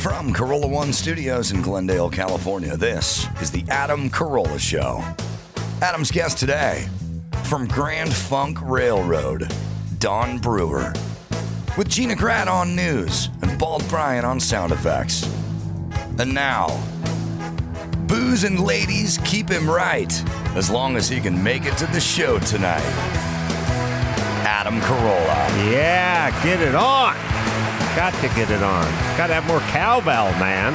From Carolla One Studios in Glendale, California, this is the Adam Carolla Show. Adam's guest today, from Grand Funk Railroad, Don Brewer. With Gina Grad on news and Bald Bryan on sound effects. And now, booze and ladies keep him right, as long as he can make it to the show tonight. Adam Carolla. Yeah, get it on. Got to get it on. Got to have more cowbell, man.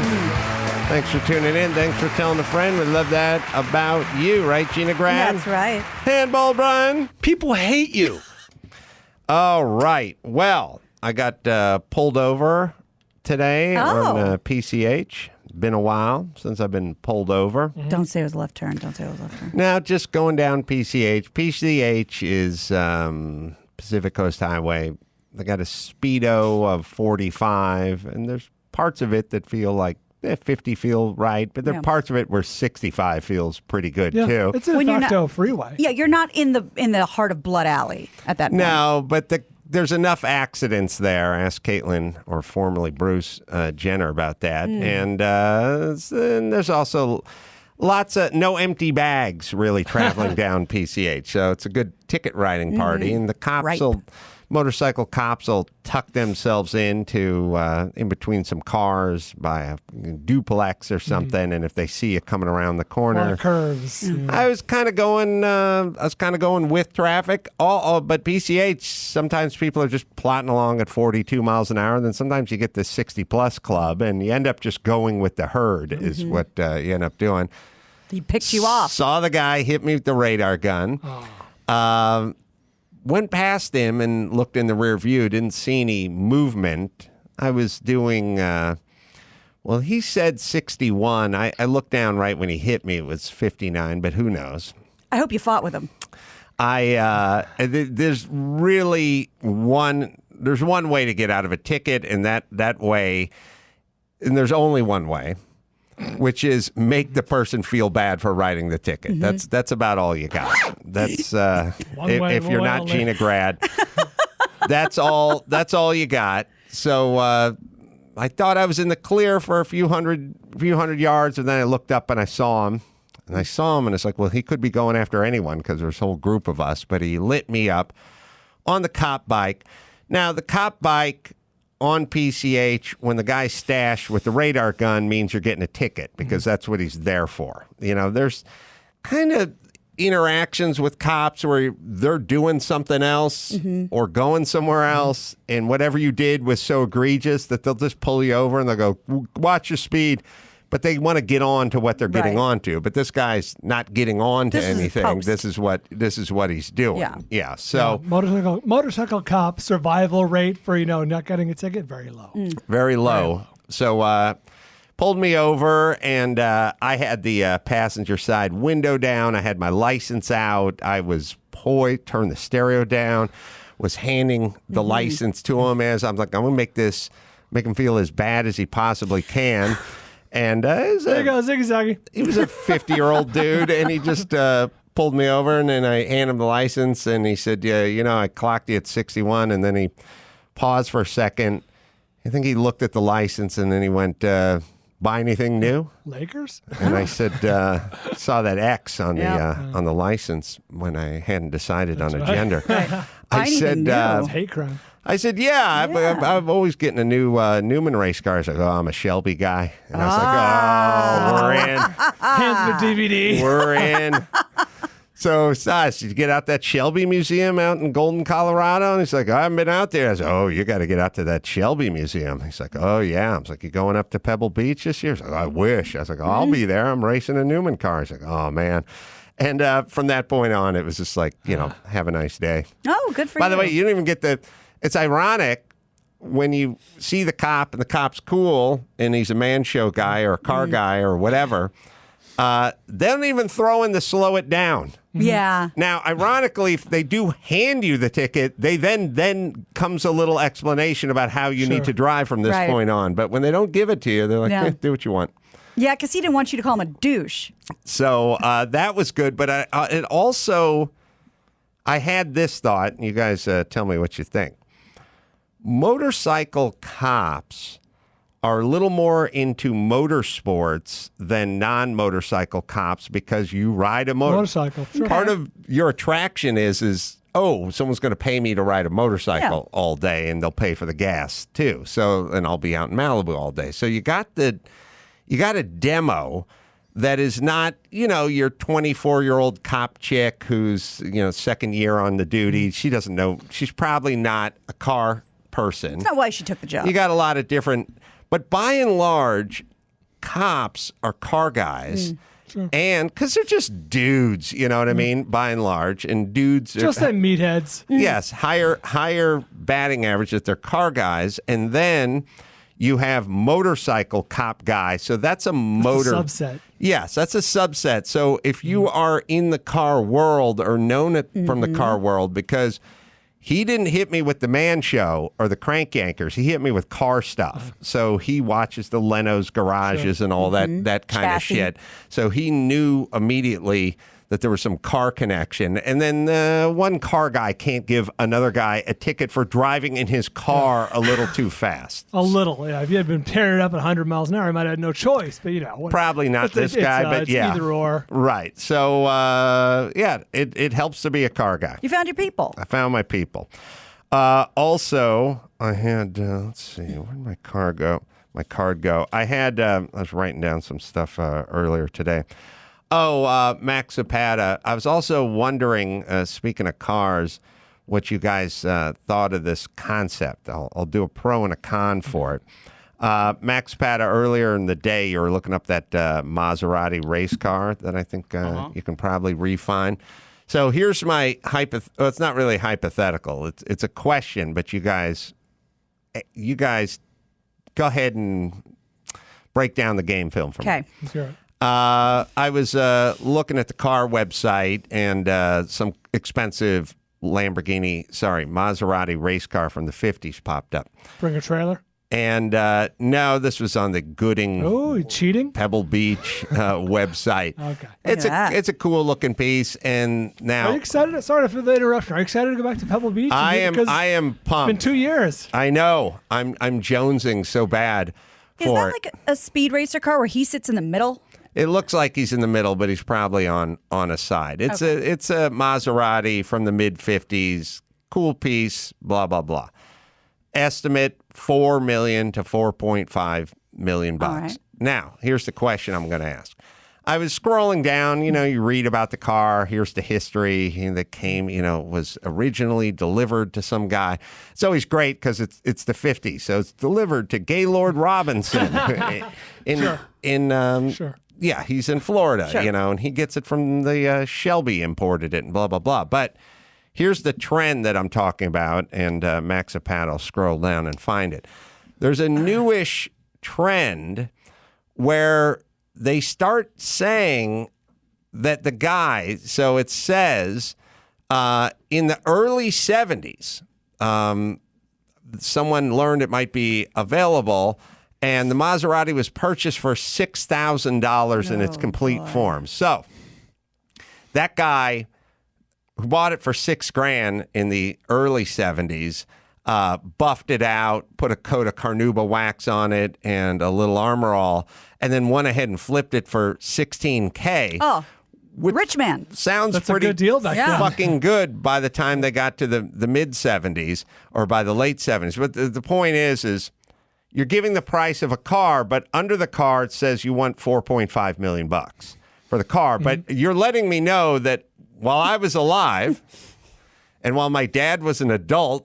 Thanks for tuning in. Thanks for telling a friend. We love that about you, right, Gina Grad? That's right. Handball, Brian. People hate you. All right. Well, I got pulled over today on PCH. It's been a while since I've been pulled over. Mm-hmm. Don't say it was a left turn. Don't say it was a left turn. Now, just going down PCH. PCH is Pacific Coast Highway. They got a speedo of 45, and there's parts of it that feel like 50 feel right, but there are parts of it where 65 feels pretty good too. It's a de facto freeway. Yeah, you're not in the heart of Blood Alley at that point. No, but there's enough accidents there. Ask Caitlyn, or formerly Bruce Jenner, about that. And there's also lots of no empty bags really traveling down PCH. So it's a good ticket riding party, and the cops motorcycle cops will tuck themselves into in between some cars by a duplex or something, and if they see you coming around the corner, curves. I was kind of going. With traffic. But PCH, sometimes people are just plotting along at 42 miles an hour, and then sometimes you get the 60-plus club, and you end up just going with the herd. Is what you end up doing. He picked you off. Saw the guy hit me with the radar gun. Went past him and looked in the rear view. Didn't see any movement. I was doing, he said 61. I looked down right when he hit me. It was 59, but who knows? I hope you fought with him. There's really one way to get out of a ticket, and that way, and there's only one way, which is make the person feel bad for writing the ticket. That's about all you got. That's if you're not Gina Grad, that's all you got. So I thought I was in the clear for a few hundred yards, and then I looked up and I saw him, and it's like, well, he could be going after anyone because there's a whole group of us. But he lit me up on the cop bike. Now the cop bike on PCH, when the guy's stashed with the radar gun, means you're getting a ticket because that's what he's there for. You know, there's kind of interactions with cops where they're doing something else or going somewhere else, and whatever you did was so egregious that they'll just pull you over and they'll go, watch your speed. But they want to get on to what they're getting on to. But this guy's not getting on to anything. This is what he's doing. Yeah. So motorcycle cop survival rate for not getting a ticket very low. Very low. So pulled me over, and I had the passenger side window down. I had my license out. I was turned the stereo down. Was handing the license to him as I'm like, I'm gonna make him feel as bad as he possibly can. And there you go, ziggy-zaggy. He was a 50-year-old dude, and he just pulled me over, and then I handed him the license, and he said, I clocked you at 61, and then he paused for a second. I think he looked at the license, and then he went, buy anything new? Lakers? And I said, saw that X on the license when I hadn't decided on a gender. I said, it's hate crime. I said, I'm always getting a new Newman race car. I said, I'm a Shelby guy. And I was like, we're in. Hands the DVD. We're in. So, did you get out that Shelby Museum out in Golden, Colorado? And he's like, I haven't been out there. I said, you got to get out to that Shelby Museum. He's like, oh, yeah. I was like, you going up to Pebble Beach this year? He's like, I wish. I was like, I'll be there. I'm racing a Newman car. He's like, oh, man. And from that point on, it was just like, have a nice day. Oh, good for you. By the way, you don't even get it's ironic when you see the cop and the cop's cool and he's a man show guy or a car guy or whatever. They don't even throw in the slow it down. Yeah. Now, ironically, if they do hand you the ticket, they then comes a little explanation about how you need to drive from this point on. But when they don't give it to you, they're like, do what you want. Yeah, because he didn't want you to call him a douche. So that was good. But it also, I had this thought. You guys tell me what you think. Motorcycle cops are a little more into motorsports than non-motorcycle cops because you ride a Motorcycle, sure. Part of your attraction is someone's going to pay me to ride a motorcycle all day, and they'll pay for the gas too. So, and I'll be out in Malibu all day. So you got a demo that is not, your 24-year-old cop chick who's, second year on the duty. She doesn't know. She's probably not a car person. That's not why she took the job. You got a lot of different, but by and large, cops are car guys. Sure. And because they're just dudes, you know what I mean? By and large, and dudes just like meatheads. Yes, higher batting average that they're car guys, and then you have motorcycle cop guy. So that's a motor subset. Yes, that's a subset. So if you are in the car world or known it from the car world, because he didn't hit me with the Man Show or the Crank Yankers. He hit me with car stuff. So he watches the Leno's garages and all that kind of shit. So he knew immediately that there was some car connection. And then one car guy can't give another guy a ticket for driving in his car a little too fast. A little, yeah. If you had been tearing it up at 100 miles an hour, you might have had no choice. But, Probably not this guy, but it's yeah. either or. Right. So, it helps to be a car guy. You found your people. I found my people. Also, I had, let's see, where'd my card go? I had, I was writing down some stuff earlier today. Max Zapata. I was also wondering, speaking of cars, what you guys thought of this concept. I'll do a pro and a con for it. Max Zapata, earlier in the day, you were looking up that Maserati race car that I think you can probably refine. So here's my it's not really hypothetical. It's a question, but you guys go ahead and break down the game film for me. Okay. Let's hear it. I was looking at the car website, and some expensive Maserati race car from the 50s popped up. Bring a trailer. And no, this was on the Gooding you cheating? Pebble Beach website. Okay. It's a cool looking piece, and now Are you excited? Sorry for the interruption. Are you excited to go back to Pebble Beach? I am pumped. It's been 2 years. I know. I'm jonesing so bad Is for that it. like a speed racer car where he sits in the middle? It looks like he's in the middle, but he's probably on a side. It's a Maserati from the mid 50s, cool piece, blah blah blah. Estimate $4 million to $4.5 million bucks. All right. Now, here's the question I'm going to ask. I was scrolling down, you read about the car. Here's the history that came, was originally delivered to some guy. It's always great because it's the 50s. So it's delivered to Gaylord Robinson Sure. Yeah, he's in Florida, Sure. and he gets it from the Shelby imported it and blah, blah, blah. But here's the trend that I'm talking about, and Max Zapata will scroll down and find it. There's a newish trend where they start saying that the guy, so it says in the early 70s, someone learned it might be available, and the Maserati was purchased for $6,000 in its complete form. So that guy who bought it for $6,000 in the early 70s, buffed it out, put a coat of Carnauba wax on it and a little Armor All, and then went ahead and flipped it for $16K. Oh, rich man. Sounds That's pretty a good deal back then. fucking good by the time they got to the mid 70s or by the late 70s. But the point is you're giving the price of a car, but under the car it says you want $4.5 million bucks for the car. But you're letting me know that while I was alive and while my dad was an adult,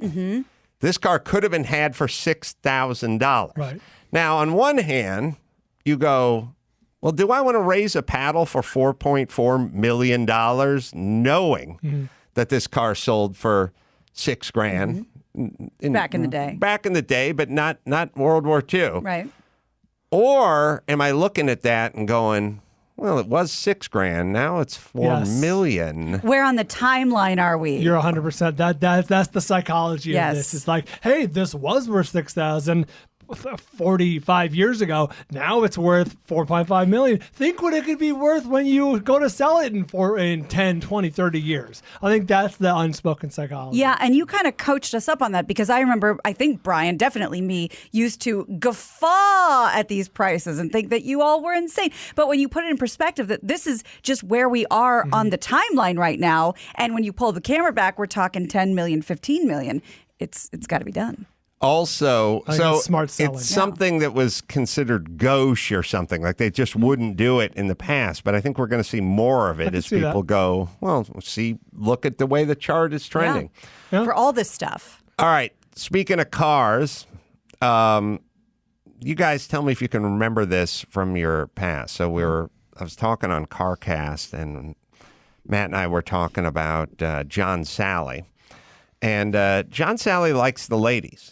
this car could have been had for $6,000. Right. Now, on one hand, you go, well, do I want to raise a paddle for $4.4 million knowing that this car sold for $6,000? Back in the day. Back in the day, but not World War II. Right. Or am I looking at that and going, well, it was $6,000. Now it's $4 million. Where on the timeline are we? You're 100%. That's the psychology Yes. of this. It's like, hey, this was worth $6,000. 45 years ago. Now it's worth $4.5 million. Think what it could be worth when you go to sell it in 10, 20, 30 years. I think that's the unspoken psychology. Yeah, and you kind of coached us up on that because I remember, I think Bryan, definitely me, used to guffaw at these prices and think that you all were insane. But when you put it in perspective that this is just where we are on the timeline right now, and when you pull the camera back, we're talking 10 million, 15 million. It's got to be done. Also, so smart selling. It's something that was considered gauche or something. Like they just wouldn't do it in the past. But I think we're going to see more of it as people go, well, look at the way the chart is trending. Yeah. For all this stuff. All right. Speaking of cars, you guys tell me if you can remember this from your past. So I was talking on CarCast, and Matt and I were talking about John Sally. And John Sally likes the ladies.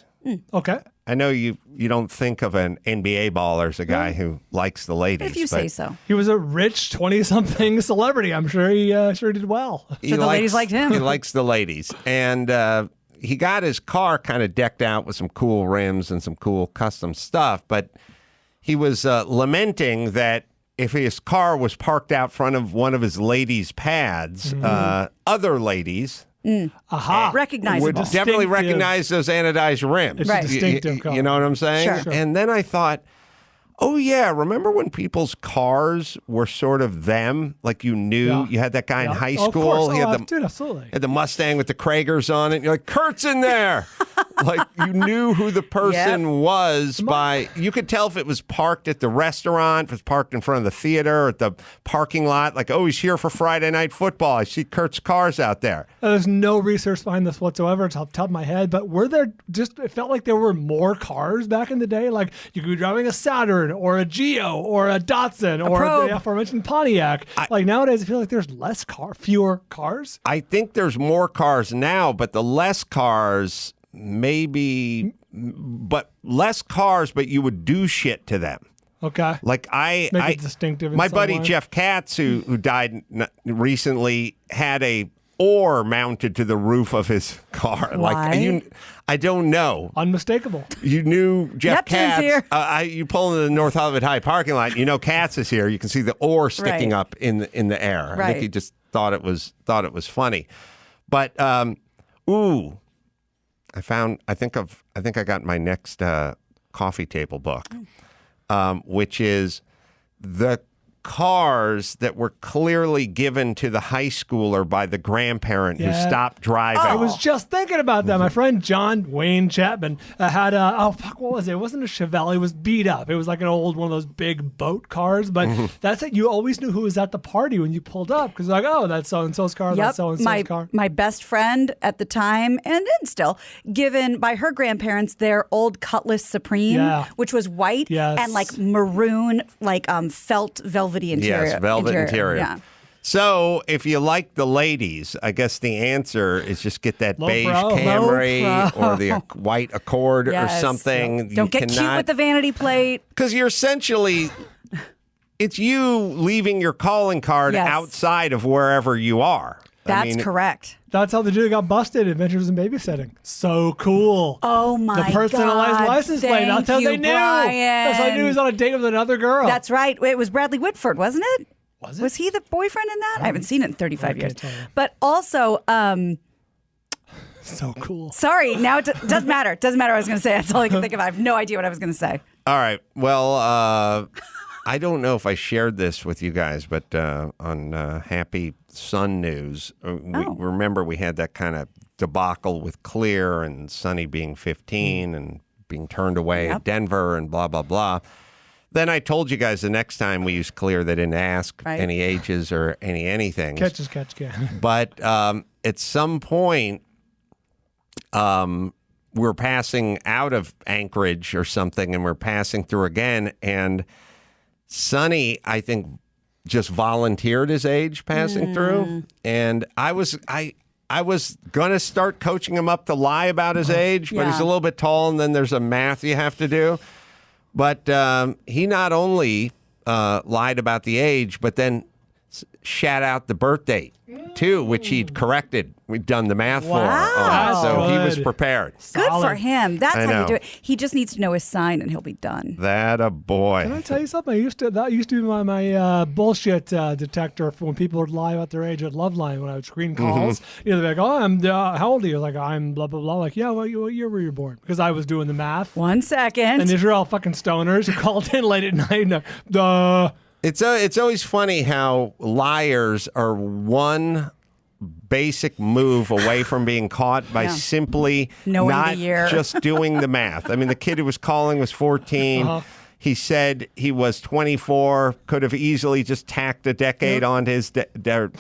Okay. I know you don't think of an NBA baller as a guy who likes the ladies. If you say so. He was a rich 20-something celebrity. I'm sure he did well. So the ladies liked him. He likes the ladies. And he got his car kind of decked out with some cool rims and some cool custom stuff. But he was lamenting that if his car was parked out front of one of his ladies' pads, other ladies... recognizable. would definitely recognize those anodized rims. It's a distinctive color. You know what I'm saying? Sure. And then I thought, oh, yeah, remember when people's cars were sort of them? Like you knew you had that guy in high school. Of course. He had Dude, absolutely. had the Mustang with the Kragers on it. And you're like, Kurt's in there. Like you knew who the person was by, you could tell if it was parked at the restaurant, if it was parked in front of the theater, or at the parking lot. Like, oh, he's here for Friday Night Football. I see Kurt's cars out there. There's no research behind this whatsoever. It's off the top of my head. But it felt like there were more cars back in the day. Like you could be driving a Saturn or a Geo or a Datsun or the aforementioned Pontiac. Like nowadays, I feel like there's fewer cars. I think there's more cars now, but the less cars, maybe, but less cars, but you would do shit to them. Okay. Like Make it distinctive in my some buddy way. Jeff Katz, who died recently, had a oar mounted to the roof of his car. Why? Like I don't know. Unmistakable. You knew Jeff Neptune's Katz. here. You pull into the North Hollywood High parking lot. You know Katz is here. You can see the oar sticking up in the air. I think he just thought it was funny. But I think I got my next coffee table book, which is the cars that were clearly given to the high schooler by the grandparent who stopped driving. I was just thinking about that. My friend John Wayne Chapman had what was it? It wasn't a Chevelle. It was beat up. It was like an old one of those big boat cars. But that's it. You always knew who was at the party when you pulled up because like, oh, that's so and so's car. That's so and so's car. My best friend at the time and still given by her grandparents their old Cutlass Supreme, which was white and like maroon, like felt velvety interior. Yes, velvet interior. Yeah. So if you like the ladies, I guess the answer is just get that beige Pro. Camry or the white Accord or something. Don't get cute with the vanity plate. Because you're essentially, it's you leaving your calling card outside of wherever you are. That's correct. That's how the dude got busted. Adventures in Babysitting. So cool. Oh my God. The personalized license plate. That's how they knew. Brian. That's how they knew he was on a date with another girl. That's right. It was Bradley Whitford, wasn't it? Was it? Was he the boyfriend in that? I haven't seen it in 35 years. tell you. But also, so cool. sorry, now it doesn't matter. Doesn't matter what I was going to say. That's all I can think of. I have no idea what I was going to say. All right. Well, I don't know if I shared this with you guys, but on Happy Sun News, remember we had that kind of debacle with Clear and Sonny being 15 and being turned away at Denver and blah, blah, blah. Then I told you guys the next time we used Clear, they didn't ask any ages or anything. Catch as catch can. But at some point, we're passing out of Anchorage or something, and we're passing through again, and Sonny, I think, just volunteered his age passing through, and I was gonna start coaching him up to lie about his age, but he's a little bit tall, and then there's a math you have to do. But he not only lied about the age, but then shat out the birth date, too, which he'd corrected. We'd done the math Wow. for. So he was Good. prepared. Good for Solid. him. That's I how know. you do it. He just needs to know his sign, and he'll be done. That a boy. Can I tell you something? That used to be my bullshit detector for when people would lie about their age at Loveline when I would screen calls. Mm-hmm. They're like, "Oh, I'm how old are you?" Like, "I'm blah blah blah." Like, "Yeah, what year were you born?" Because I was doing the math. 1 second. And these are all fucking stoners who called in late at night. And, It's always funny how liars are one basic move away from being caught by simply Knowing the not year. just doing the math. I mean, the kid who was calling was 14. He said he was 24, could have easily just tacked a decade on his,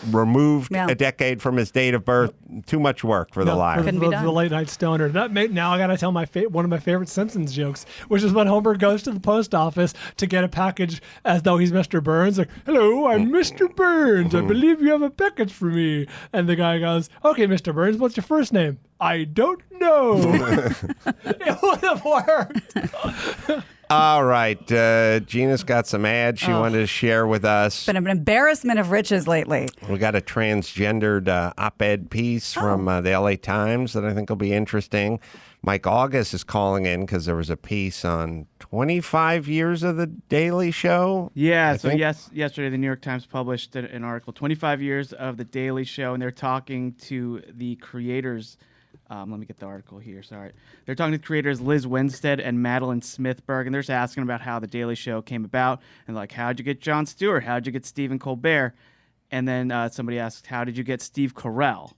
removed a decade from his date of birth. Too much work for the liar. Couldn't be done. The late night stoner. Now I got to tell one of my favorite Simpsons jokes, which is when Homer goes to the post office to get a package as though he's Mr. Burns. Like, "Hello, I'm Mr. Burns. I believe you have a package for me." And the guy goes, "Okay, Mr. Burns, what's your first name?" "I don't know." It would have worked. All right. Gina's got some ads she wanted to share with us. Been an embarrassment of riches lately. We got a transgendered op-ed piece from the LA Times that I think will be interesting. Mike Ovitz is calling in because there was a piece on 25 years of The Daily Show. Yeah, so yesterday the New York Times published an article, 25 years of The Daily Show, and they're talking to the creators. Let me get the article here, sorry. They're talking to the creators Liz Winstead and Madeline Smithberg, and they're just asking about how The Daily Show came about, and like, how'd you get Jon Stewart? How'd you get Stephen Colbert? And then somebody asked, how did you get Steve Carell?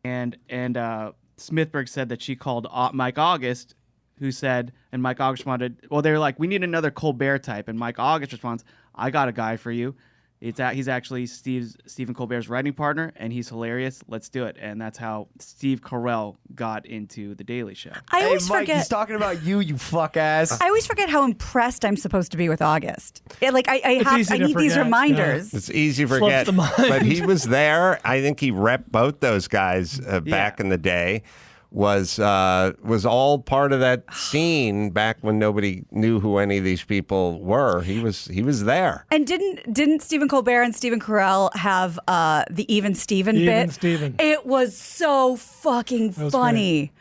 And Smithberg said that she called Mike August, who said, and Mike August responded, well, they were like, we need another Colbert type. And Mike August responds, I got a guy for you. He's actually Stephen Colbert's writing partner, and he's hilarious. Let's do it. And that's how Steve Carell got into The Daily Show. I always Mike, forget. he's talking about you fuck ass. I always forget how impressed I'm supposed to be with August. I easy to need these forget, reminders. It's easy to Slips forget, the mind. but he was there. I think he repped both those guys back in the day. Was all part of that scene back when nobody knew who any of these people were. He was there. And didn't Stephen Colbert and Stephen Carell have the Even Steven bit? Even Steven. It was so fucking funny.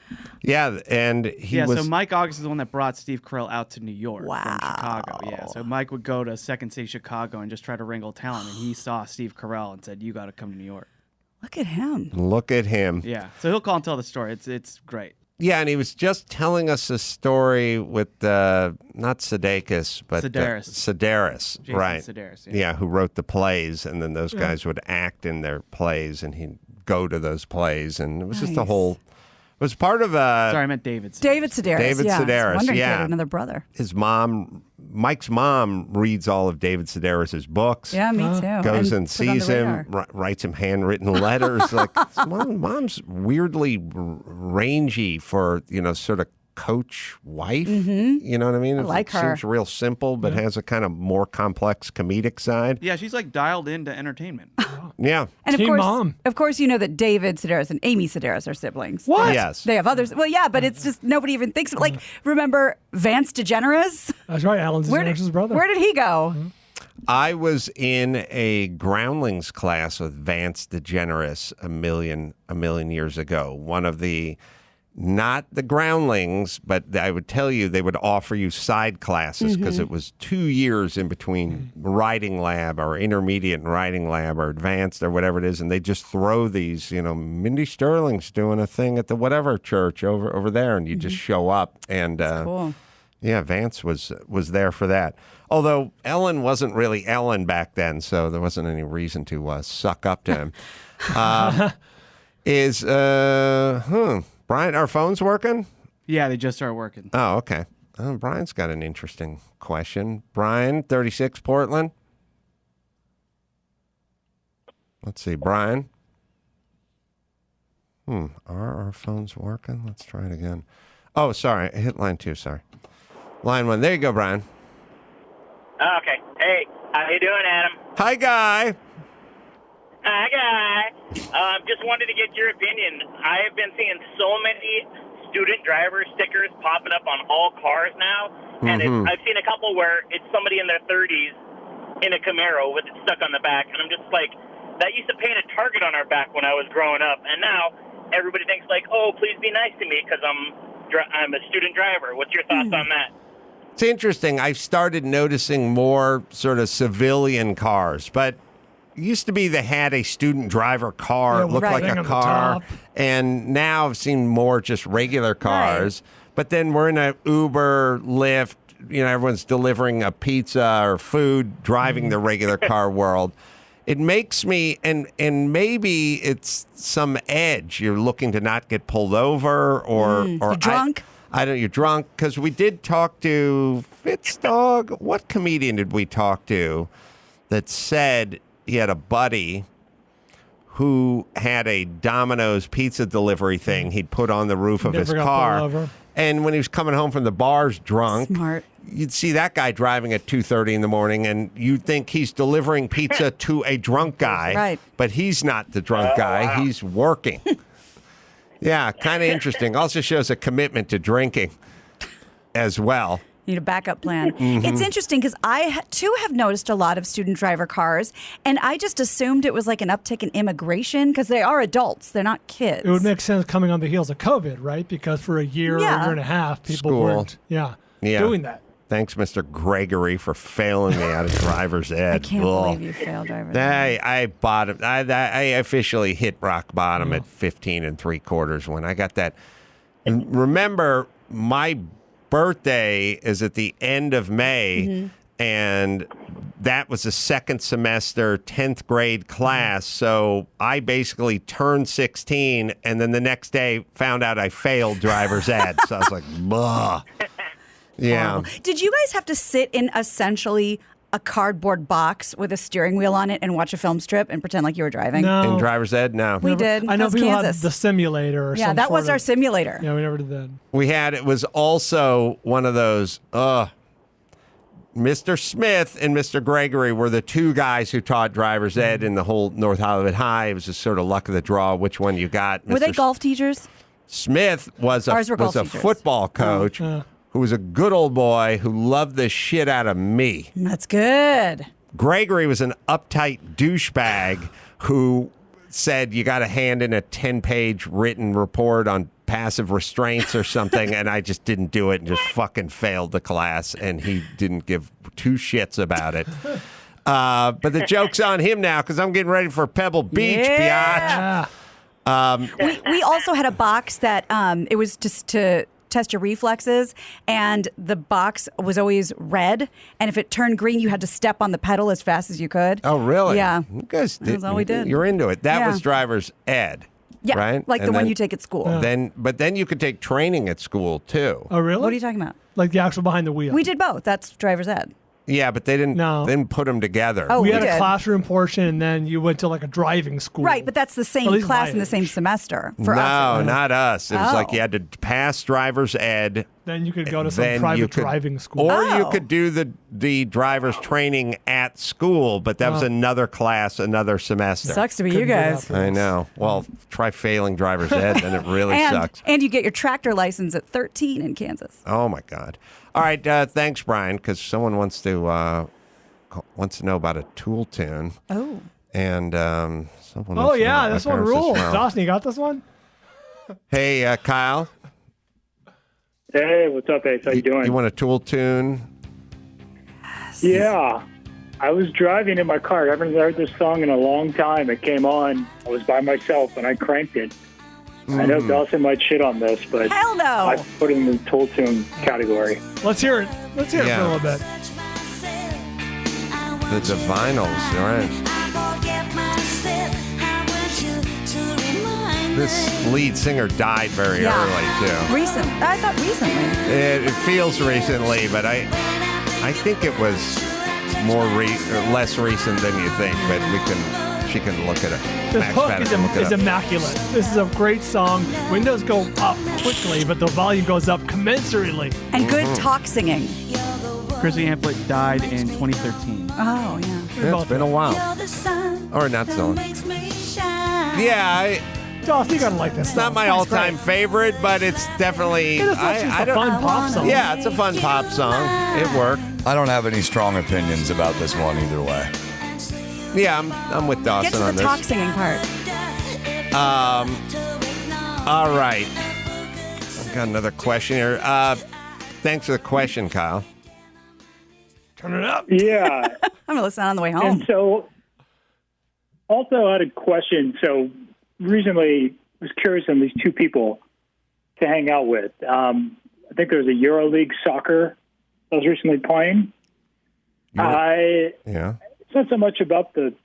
Yeah, and he was. So Mike August is the one that brought Steve Carell out to New York Wow. from Chicago. Yeah, so Mike would go to Second City, Chicago, and just try to wrangle talent, and he saw Steve Carell and said, "You got to come to New York." Look at him. Look at him. Yeah, so he'll call and tell the story. It's great. Yeah, and he was just telling us a story with not Sudeikis, but Sedaris. Sedaris, right? Sedaris, yeah, who wrote the plays, and then those guys would act in their plays, and he'd go to those plays, and it was just a whole. It was part of Sorry, I meant David. David Sedaris. David yeah. I Sedaris, was wondering if he yeah. had another brother. His mom, Mike's mom, reads all of David Sedaris' books. Yeah, me too. Goes and put it on the sees him, radar. writes him handwritten letters. Like mom's weirdly rangy for sort of coach wife. You know what I mean? I like it her. Seems real simple, but has a kind of more complex comedic side. Yeah, she's like dialed into entertainment. Yeah. And Team Mom. of course, you know that David Sedaris and Amy Sedaris are siblings. What? Yes. They have others. Well, yeah, but it's just nobody even thinks. Like, remember Vance DeGeneres? That's right, Alan DeGeneres' brother. Where did he go? I was in a groundlings class with Vance DeGeneres a million years ago. One of the, not the groundlings, but I would tell you they would offer you side classes because it was 2 years in between writing lab or intermediate and writing lab or advanced or whatever it is, and they just throw these. Mindy Sterling's doing a thing at the whatever church over there, and you just show up and. Cool. Yeah, Vance was there for that. Although Ellen wasn't really Ellen back then, so there wasn't any reason to suck up to him. Brian, our phone's working? Yeah, they just started working. Oh, okay. Brian's got an interesting question. Brian, 36 Portland. Let's see, Brian. Are our phones working? Let's try it again. Oh, sorry. I hit line 2, sorry. Line 1. There you go, Brian. Okay. Hey, how you doing, Adam? Hi, Guy. Hi, guy. Just wanted to get your opinion. I have been seeing so many student driver stickers popping up on all cars now, and I've seen a couple where it's somebody in their 30s, in a Camaro with it stuck on the back, and I'm just like, that used to paint a target on our back when I was growing up, and now everybody thinks like, oh, please be nice to me because I'm a student driver. What's your thoughts on that? It's interesting. I've started noticing more sort of civilian cars, but it used to be they had a student driver car. Yeah, It looked right. like Thing a on the car. top. And now I've seen more just regular cars. But then we're in a Uber, Lyft, everyone's delivering a pizza or food, driving the regular car world. It makes me, and maybe it's some edge. You're looking to not get pulled over or You're drunk? I don't. You're drunk because we did talk to Fitzdog. What comedian did we talk to that said he had a buddy who had a Domino's pizza delivery thing he'd put on the roof of his Never got car, pulled over. and when he was coming home from the bars drunk, Smart. you'd see that guy driving at 2:30 in the morning, and you'd think he's delivering pizza to a drunk guy, Right. but he's not the drunk guy. He's working. Yeah, kind of interesting. Also shows a commitment to drinking as well. Need a backup plan. Mm-hmm. It's interesting because I too have noticed a lot of student driver cars, and I just assumed it was like an uptick in immigration because they are adults; they're not kids. It would make sense coming on the heels of COVID, right? Because for a year or Yeah. year and a half, people School. weren't doing that. Thanks, Mr. Gregory, for failing me out of driver's ed. I can't Ugh. believe you failed driver. I bottomed. I officially hit rock bottom at 15 3/4 when I got that. And remember, my birthday is at the end of May, and that was a second semester 10th grade class. So I basically turned 16, and then the next day found out I failed driver's ed. So I was like, "Bah." Yeah. Did you guys have to sit in essentially a cardboard box with a steering wheel on it and watch a film strip and pretend like you were driving? No. In driver's ed, no. We did. I know That was people Kansas. had the simulator or Yeah, some that was sort our of- simulator. Yeah, we never did that. It was also one of those, Mr. Smith and Mr. Gregory were the two guys who taught driver's ed in the whole North Hollywood High. It was just sort of luck of the draw which one you got. Were they Mr. golf teachers? Smith was Ours were golf a teachers. football coach who was a good old boy who loved the shit out of me. That's good. Gregory was an uptight douchebag who said you got to hand in a 10-page written report on passive restraints or something, and I just didn't do it and just fucking failed the class, and he didn't give two shits about it. But the joke's on him now because I'm getting ready for Pebble Beach, biatch. We also had a box that it was just to test your reflexes, and the box was always red, and if it turned green, you had to step on the pedal as fast as you could. Oh, really? Yeah. You guys That's all we did. You're into it. That Yeah. was driver's ed. Yeah, right? like And the one then- you take at school. But then you could take training at school too. Oh, really? What are you talking about? Like the actual behind the wheel. We did both. That's driver's ed. Yeah, but they didn't. No. They didn't put them together. Oh, we we had a did. classroom portion, and then you went to like a driving school. Right, but that's the At same least class my in the age. same semester for no, us. not us. It was like Oh. you had to pass driver's ed. Then you could go to some then you private could- driving school. Or you Oh. could do the driver's training at school, but that was another class, another semester. Sucks to be you Couldn't do that guys. for I us. know. Well, try failing driver's ed, then it really sucks. And you get your tractor license at 13 in Kansas. Oh my God! All right, thanks, Brian, because someone wants to know about a tool tune, Oh. and someone. Oh wants to know yeah, about this my one parents as rules. well. Dawson, you got this one? Hey, Kyle, Hey, what's up, Ace? How you doing? you want a tool tune? Yeah. I was driving in my car. I haven't heard this song in a long time. It came on. I was by myself, and I cranked it. I know Dawson might shit on this, but Hell no. I put it in the tool tune category. Let's hear it. Let's hear it Yeah. for a little bit. The Divinyls, all right. This lead singer died very early too. Recent. I thought recently. It feels recently, but I think it was more less recent than you think. But she can look at it. This Max hook Patterson, look it is up. immaculate. This is a great song. Windows go up quickly, but the volume goes up commensurately. And good Mm-hmm. talk singing. Chrissy Amplet died in 2013. Oh, yeah. Yeah, it's been a while. Or not so. Yeah, Dawson, you gotta like this. it's not my all-time favorite, but it's definitely. It is just a I don't. fun pop song. Yeah, it's a fun pop song. It worked. I don't have any strong opinions about this one either way. Yeah, I'm with Dawson Get to on the this. talk singing part. All right. I've got another question here. Thanks for the question, Kyle. Turn it up. Yeah. I'm going to listen on the way home. And so, also I had a question. So, recently, I was curious on these two people to hang out with. I think there was a EuroLeague soccer I was recently playing. Yeah. It's not so much about the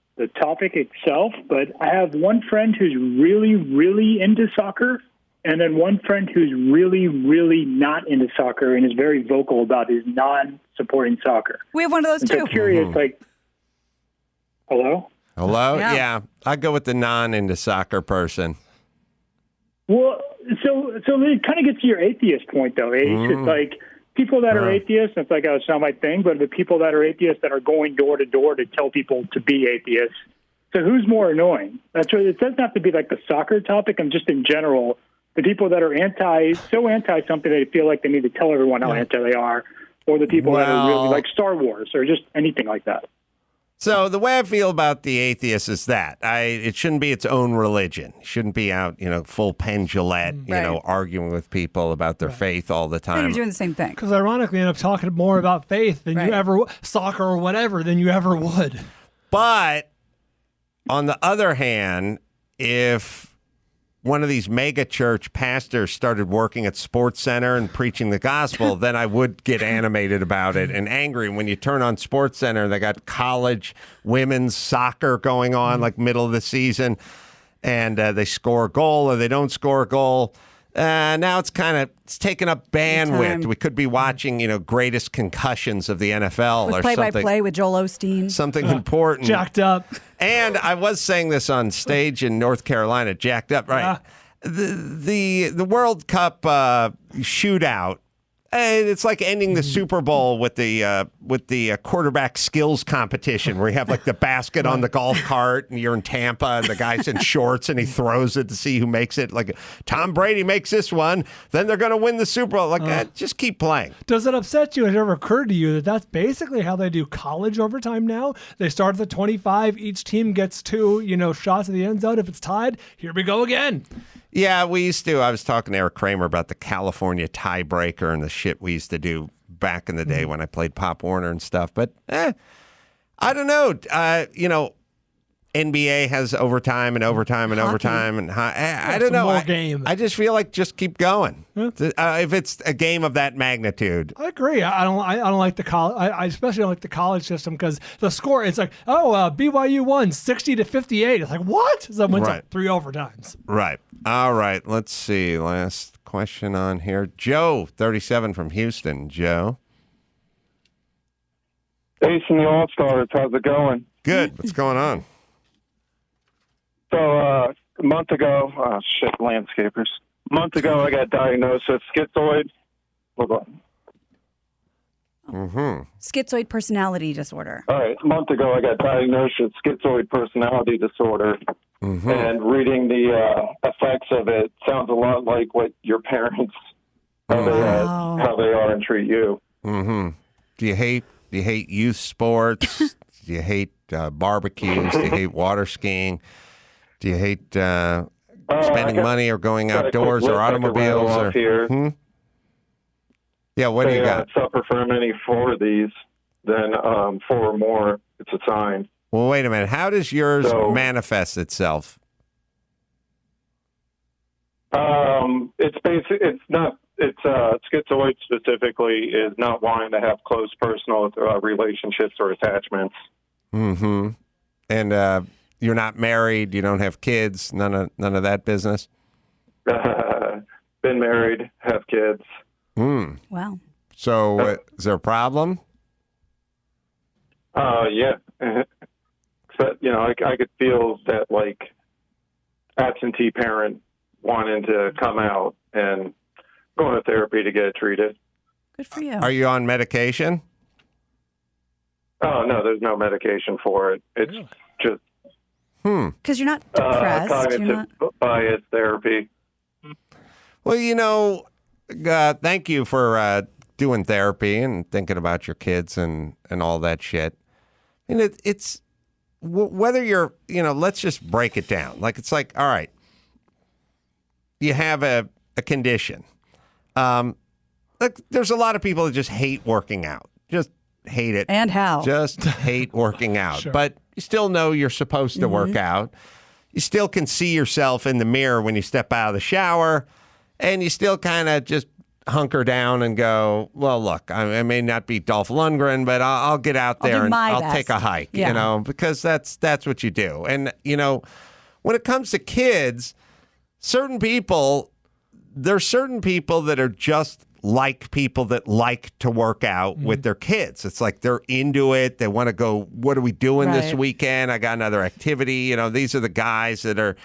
topic itself, but I have one friend who's really, really into soccer, and then one friend who's really, really not into soccer and is very vocal about his non-supporting soccer. We have one of those And too. so I'm curious, like, hello? Hello? Yeah. Yeah. I go with the non-into soccer person. Well, so it kind of gets to your atheist point, though, Ace. It's like people that are atheists, it's like, oh, it's not my thing, but the people that are atheists that are going door to door to tell people to be atheists. So who's more annoying? That's what, it doesn't have to be like the soccer topic. I'm just in general, the people that are anti something they feel like they need to tell everyone how anti they are, or the people that are really like Star Wars or just anything like that. So the way I feel about the atheist is that it shouldn't be its own religion. It shouldn't be out, full pendulette, Right. arguing with people about their faith all the And time. you're doing the same thing. Because ironically, you end up talking more about faith than you ever soccer or whatever than you ever would. But on the other hand, if one of these mega church pastors started working at Sports Center and preaching the gospel, then I would get animated about it and angry. When you turn on Sports Center, they got college women's soccer going on like middle of the season, and they score a goal or they don't score a goal. Now it's taking up bandwidth. We could be watching, greatest concussions of the NFL With or play-by-play with Joel Osteen. something important. Jacked up. And I was saying this on stage in North Carolina, jacked up, right? The World Cup shootout. It's like ending the Super Bowl with the quarterback skills competition, where you have like the basket on the golf cart, and you're in Tampa, and the guy's in shorts, and he throws it to see who makes it. Like Tom Brady makes this one, then they're going to win the Super Bowl. Like, just keep playing. Does it upset you? Has it ever occurred to you that that's basically how they do college overtime now? They start at the 25. Each team gets 2, shots at the end zone. If it's tied, here we go again. Yeah, we used to. I was talking to Eric Kramer about the California tiebreaker and the shit we used to do back in the day when I played Pop Warner and stuff. But I don't know. NBA has overtime and overtime and overtime, and I don't know. More game. I just feel like just keep going. If it's a game of that magnitude. I agree. I don't like the college. I especially don't like the college system because the score. It's like, BYU won 60-58. It's like, what? So it went to 3 overtimes. Right. All right. Let's see. Last question on here. Joe, 37 from Houston. Joe. Ace and the All-Stars, how's it going? Good. What's going on? So, a month ago, landscapers. A month ago, I got diagnosed with schizoid. Hold on. Schizoid personality disorder. All right. A month ago, I got diagnosed with schizoid personality disorder. And reading the effects of it sounds a lot like what your parents, how they are and treat you. Do you hate youth sports? Do you hate barbecues? Do you hate water skiing? Do you hate spending money or going outdoors or automobiles? Or Yeah, what do you got? Suffer from any 4 of these, then 4 or more, it's a sign. Well, wait a minute. How does yours manifest itself? Schizoid specifically is not wanting to have close personal relationships or attachments. And you're not married. You don't have kids. None of that business. Been married, have kids. Wow. So is there a problem? Yeah. But, I could feel that, like, absentee parent wanting to come out and going to therapy to get it treated. Good for you. Are you on medication? Oh, no, there's no medication for it. It's just... Because you're not depressed. Cognitive bias therapy. Well, thank you for doing therapy and thinking about your kids and all that shit. And it's whether you're, let's just break it down. Like, it's like, all right, you have a condition. Like, there's a lot of people that just hate working out. Just hate it. And how? Just hate working out. Sure. But you still know you're supposed to work out. You still can see yourself in the mirror when you step out of the shower. And you still kind of just hunker down and go, well, look, I may not be Dolph Lundgren, but I'll get out there and I'll take a hike, because that's what you do. And, when it comes to kids, there's certain people that are just like people that like to work out with their kids. It's like they're into it. They want to go, what are we doing this weekend? I got another activity. These are the guys that are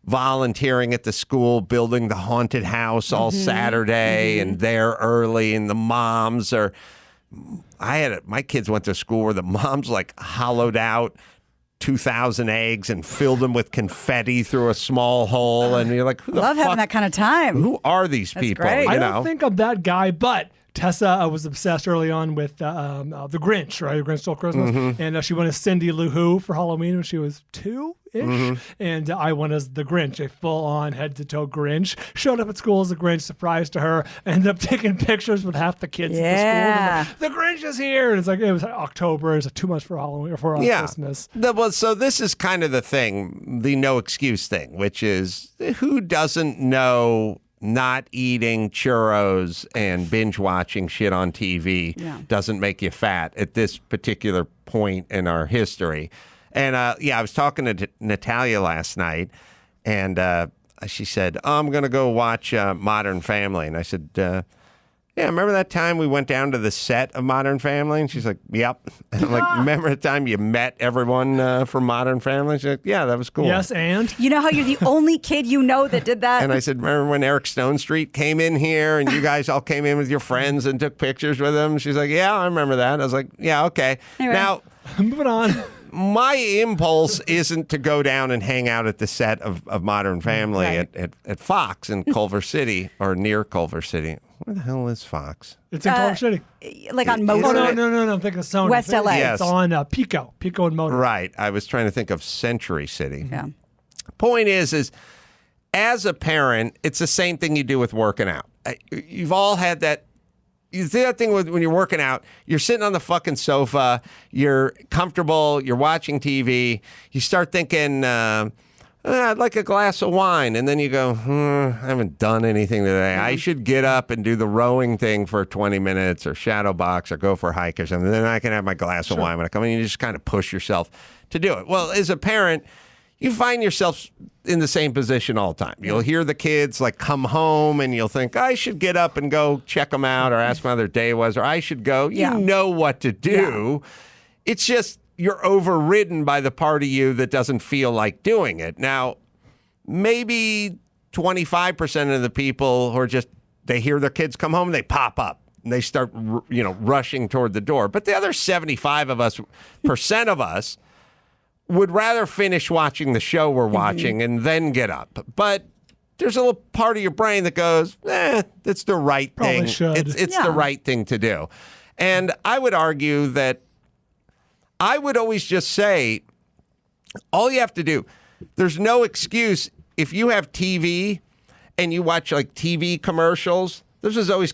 volunteering at the school, building the haunted house all Saturday and there early. And the moms are, my kids went to school where the moms like hollowed out 2,000 eggs and filled them with confetti through a small hole. And you're like, who the Love fuck? having that kind of time. Who are these people? great. I don't think I'm that guy, but Tessa was obsessed early on with the Grinch, right? The Grinch Stole Christmas. And she went as Cindy Lou Who for Halloween when she was 2-ish. And I went as the Grinch, a full-on head-to-toe Grinch. Showed up at school as a Grinch, surprise to her. Ended up taking pictures with half the kids at the school. The Grinch is here! And it was October. It was 2 months for Halloween or for Christmas. So this is kind of the thing, the no excuse thing, which is who doesn't know not eating churros and binge watching shit on TV doesn't make you fat at this particular point in our history. And I was talking to Natalia last night, and she said, I'm going to go watch Modern Family. And I said, remember that time we went down to the set of Modern Family? And she's like, yep. And I'm like, remember the time you met everyone from Modern Family? She's like, yeah, that was cool. Yes, and? You know how you're the only kid that did that? And I said, remember when Eric Stone Street came in here and you guys all came in with your friends and took pictures with him? She's like, yeah, I remember that. I was like, yeah, okay. Anyway. Now, moving on. My impulse isn't to go down and hang out at the set of Modern Family at Fox in Culver City or near Culver City. Where the hell is Fox? It's in Culver City. Like on Motor? Oh, no. I'm thinking of Sony. West LA. Yes. It's on Pico and Motor. Right. I was trying to think of Century City. Yeah. Point is as a parent, it's the same thing you do with working out. You've all had that. You see that thing when you're working out, you're sitting on the fucking sofa, you're comfortable, you're watching TV, you start thinking, I'd like a glass of wine. And then you go, I haven't done anything today. I should get up and do the rowing thing for 20 minutes or shadow box or go for a hike or something. Then I can have my glass of wine when I come in. You just kind of push yourself to do it. Well, as a parent, you find yourself in the same position all the time. You'll hear the kids like come home and you'll think, I should get up and go check them out or ask them how their day was, or I should go. You know what to do. It's just you're overridden by the part of you that doesn't feel like doing it. Now, maybe 25% of the people who are just, they hear their kids come home, they pop up. And they start, rushing toward the door. But the other 75% of us would rather finish watching the show we're watching and then get up. But there's a little part of your brain that goes, that's the right thing. It's the right thing to do. And I would argue that I would always just say, all you have to do, there's no excuse if you have TV and you watch like TV commercials. This is always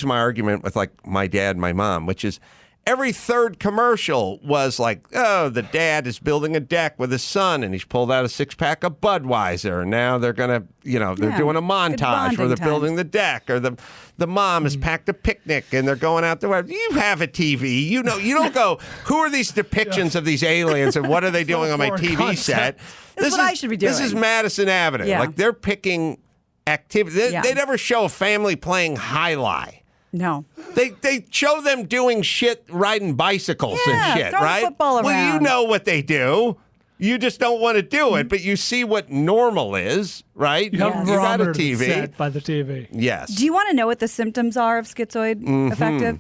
my argument with like my dad and my mom, which is, every third commercial was like, oh, the dad is building a deck with his son, and he's pulled out a 6-pack of Budweiser, and now they're going to, they're doing a montage where they're building the deck, or the mom has packed a picnic, and they're going out there. You have a TV. You don't go, who are these depictions of these aliens, and what are they doing on my TV set? This is what I should be doing. This is Madison Avenue. Yeah. Like, they're picking activity. They never show a family playing High-Lie. No. They show them doing shit, riding bicycles and shit, throwing right? football around. Well, you know what they do. You just don't want to do it, but you see what normal is, right? You have a got a barometer TV. set by the TV. Yes. Do you want to know what the symptoms are of schizoid affective?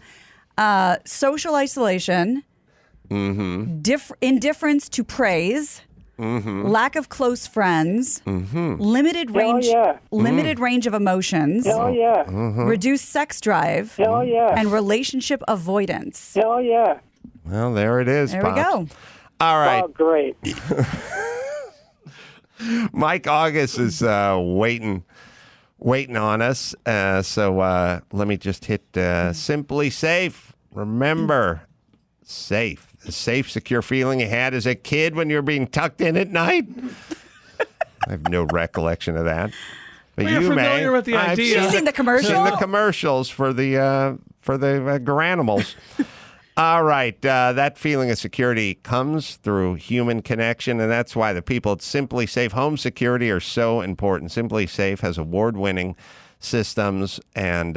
Social isolation, indifference to praise, lack of close friends, limited range, range of emotions, reduced sex drive, and relationship avoidance. Hell yeah. Well, there it is. There Pops. we go. All right. Oh, great. Mike August is waiting on us. So let me just hit Simply Safe. Remember, safe. The safe, secure feeling you had as a kid when you were being tucked in at night. I have no recollection of that. But You're familiar with the idea. You've seen the commercial? Seen the commercials for the granimals. All right, that feeling of security comes through human connection, and that's why the people at Simply Safe Home Security are so important. Simply Safe has award-winning systems, and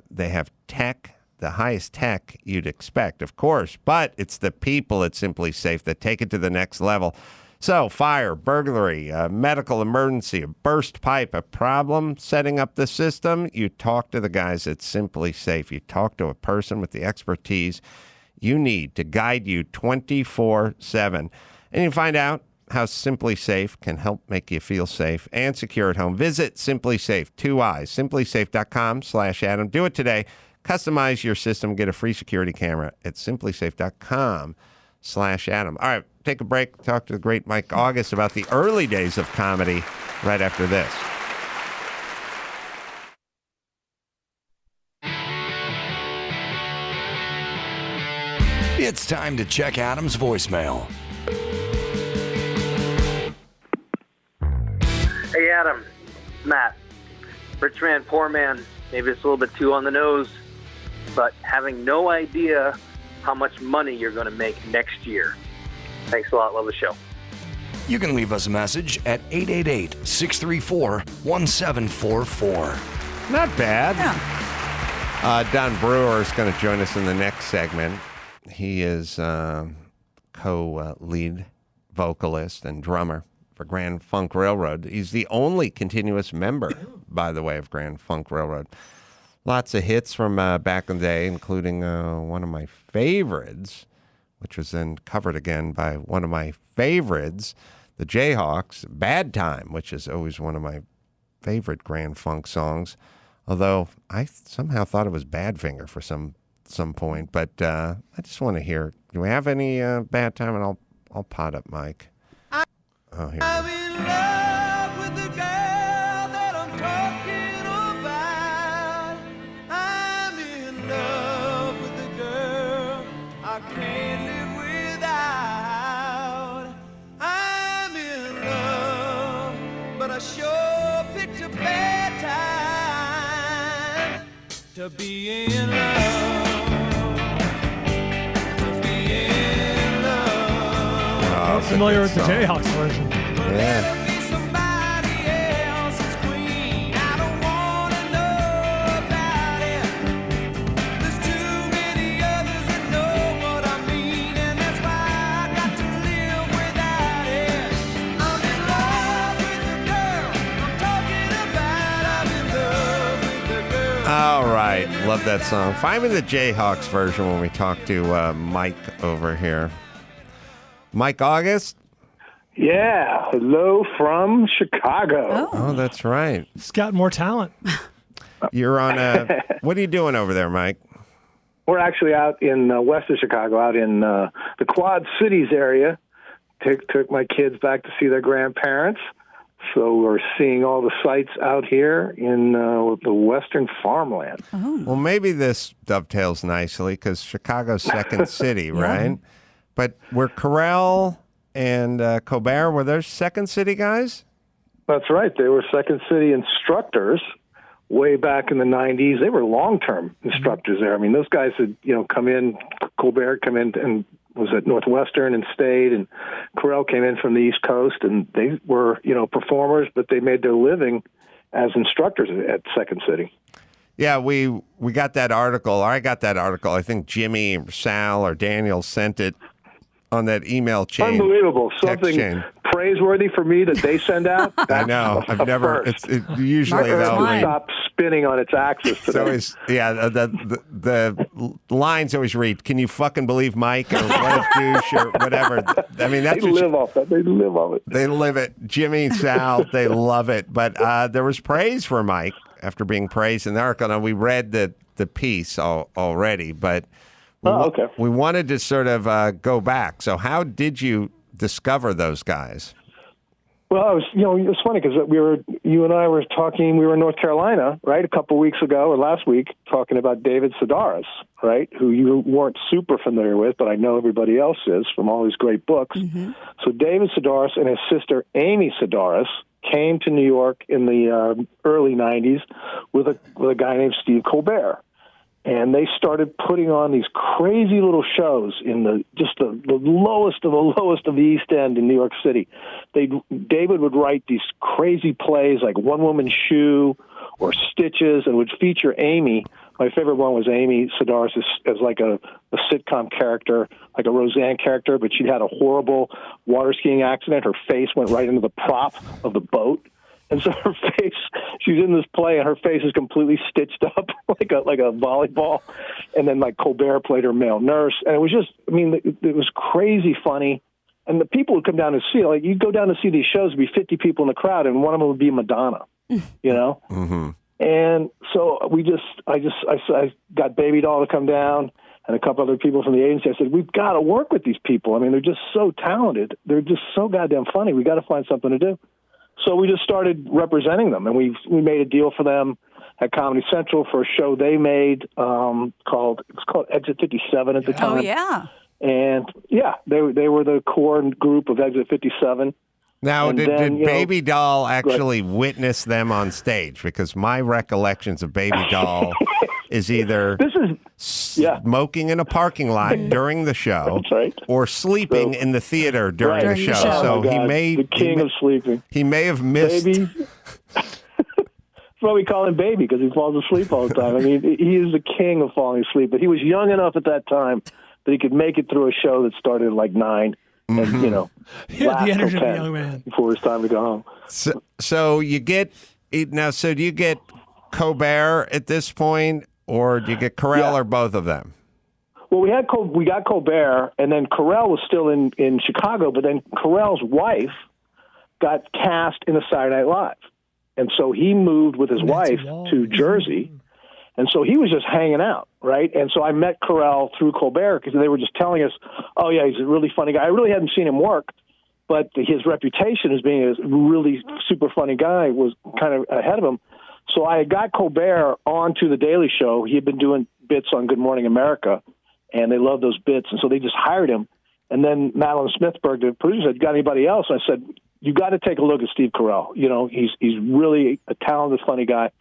they have tech, the highest tech you'd expect, of course, but it's the people at Simply Safe that take it to the next level. So, fire, burglary, medical emergency, a burst pipe, a problem setting up the system, you talk to the guys at Simply Safe. You talk to a person with the expertise you need to guide you 24/7. And you find out how Simply Safe can help make you feel safe and secure at home. Visit Simply Safe, 2 I's, simplysafe.com/Adam. Do it today. Customize your system. Get a free security camera at simplysafe.com/Adam. All right, take a break. Talk to the great Mike August about the early days of comedy right after this. It's time to check Adam's voicemail. Hey, Adam. Matt. Rich man, poor man. Maybe it's a little bit too on the nose, but having no idea how much money you're going to make next year. Thanks a lot. Love the show. You can leave us a message at 888-634-1744. Not bad. Yeah. Don Brewer is going to join us in the next segment. He is co-lead vocalist and drummer for Grand Funk Railroad. He's the only continuous member, by the way, of Grand Funk Railroad. Lots of hits from back in the day, including one of my favorites, which was then covered again by one of my favorites, the Jayhawks, Bad Time, which is always one of my favorite Grand Funk songs, although I somehow thought it was Badfinger for some point. But I just want to hear, do we have any Bad Time? And I'll pot up Mike. Oh, here. I'm in love with the girl that I'm talking about. I'm in love with the girl I can't live without. I'm in love, but I sure picked a bad time to be in love. I'm familiar with the Jayhawks version. Yeah. All right. Love that song. Find me the Jayhawks version when we talk to Mike over here. Mike August? Yeah, hello from Chicago. Oh, that's right. He's got more talent. You're on what are you doing over there, Mike? We're actually out in west of Chicago, out in the Quad Cities area. Took my kids back to see their grandparents. So we're seeing all the sights out here in the western farmland. Oh. Well, maybe this dovetails nicely because Chicago's second city, right? But were Carell and Colbert, were they second city guys? That's right. They were second city instructors way back in the 90s. They were long-term instructors there. I mean, those guys had, come in, Colbert come in and was at Northwestern and stayed, and Carell came in from the East Coast, and they were, performers, but they made their living as instructors at Second City. Yeah, we got that article. I got that article. I think Jimmy, or Sal, or Daniel sent it on that email chain. Unbelievable. Text Something chain. praiseworthy for me that they send out. I know. I've never. Usually Mark, though. it's Stop spinning on its axis It's today. always, the lines always read, "Can you fucking believe Mike?" or "What a douche?" or whatever. I mean, that's They live off that. They live off it. They live it. Jimmy, Sal, they love it. But there was praise for Mike after being praised in the article. Now, we read the piece already, but we wanted to sort of go back. So how did you discover those guys? Well, it was funny because you and I were talking. We were in North Carolina, right, a couple of weeks ago or last week, talking about David Sedaris, right, who you weren't super familiar with, but I know everybody else is from all these great books. Mm-hmm. So David Sedaris and his sister Amy Sedaris came to New York in the early '90s with a guy named Steve Colbert. And they started putting on these crazy little shows in the lowest of the East End in New York City. David would write these crazy plays like One Woman Shoe or Stitches, and would feature Amy. My favorite one was Amy Sedaris as like a sitcom character, like a Roseanne character, but she'd had a horrible water skiing accident. Her face went right into the prop of the boat. And so her face, she's in this play, and her face is completely stitched up like a volleyball. And then like Colbert played her male nurse, and it was just, it was crazy funny. And the people would come down to see, like you'd go down to see these shows, there'd be 50 people in the crowd, and one of them would be Madonna, you know. Mm-hmm. And so I got Babydoll to come down, and a couple other people from the agency. I said, we've got to work with these people. I mean, they're just so talented. They're just so goddamn funny. We got to find something to do. So we just started representing them, and we made a deal for them at Comedy Central for a show they made called Exit 57 at the time. Oh yeah, and yeah, they were the core group of Exit 57. Now, did Babydoll actually witness them on stage? Because my recollections of Babydoll is either smoking in a parking lot during the show, that's right, or sleeping in the theater during the show. So he may the king of sleeping. He may have missed. Baby. That's why we call him Baby, because he falls asleep all the time. I mean, he is the king of falling asleep. But he was young enough at that time that he could make it through a show that started at like 9. And, he had the energy of a young man before it's time to go home. So you get now. So do you get Colbert at this point, or do you get Carell, or both of them? Well, we got Colbert, and then Carell was still in Chicago, but then Carell's wife got cast in a Saturday Night Live, and so he moved with his wife to Jersey. And so he was just hanging out, right? And so I met Carell through Colbert because they were just telling us, oh, yeah, he's a really funny guy. I really hadn't seen him work, but his reputation as being a really super funny guy was kind of ahead of him. So I got Colbert onto The Daily Show. He had been doing bits on Good Morning America, and they loved those bits. And so they just hired him. And then Madeline Smithberg, the producer, said, got anybody else? And I said, you got to take a look at Steve Carell. He's really a talented, funny guy.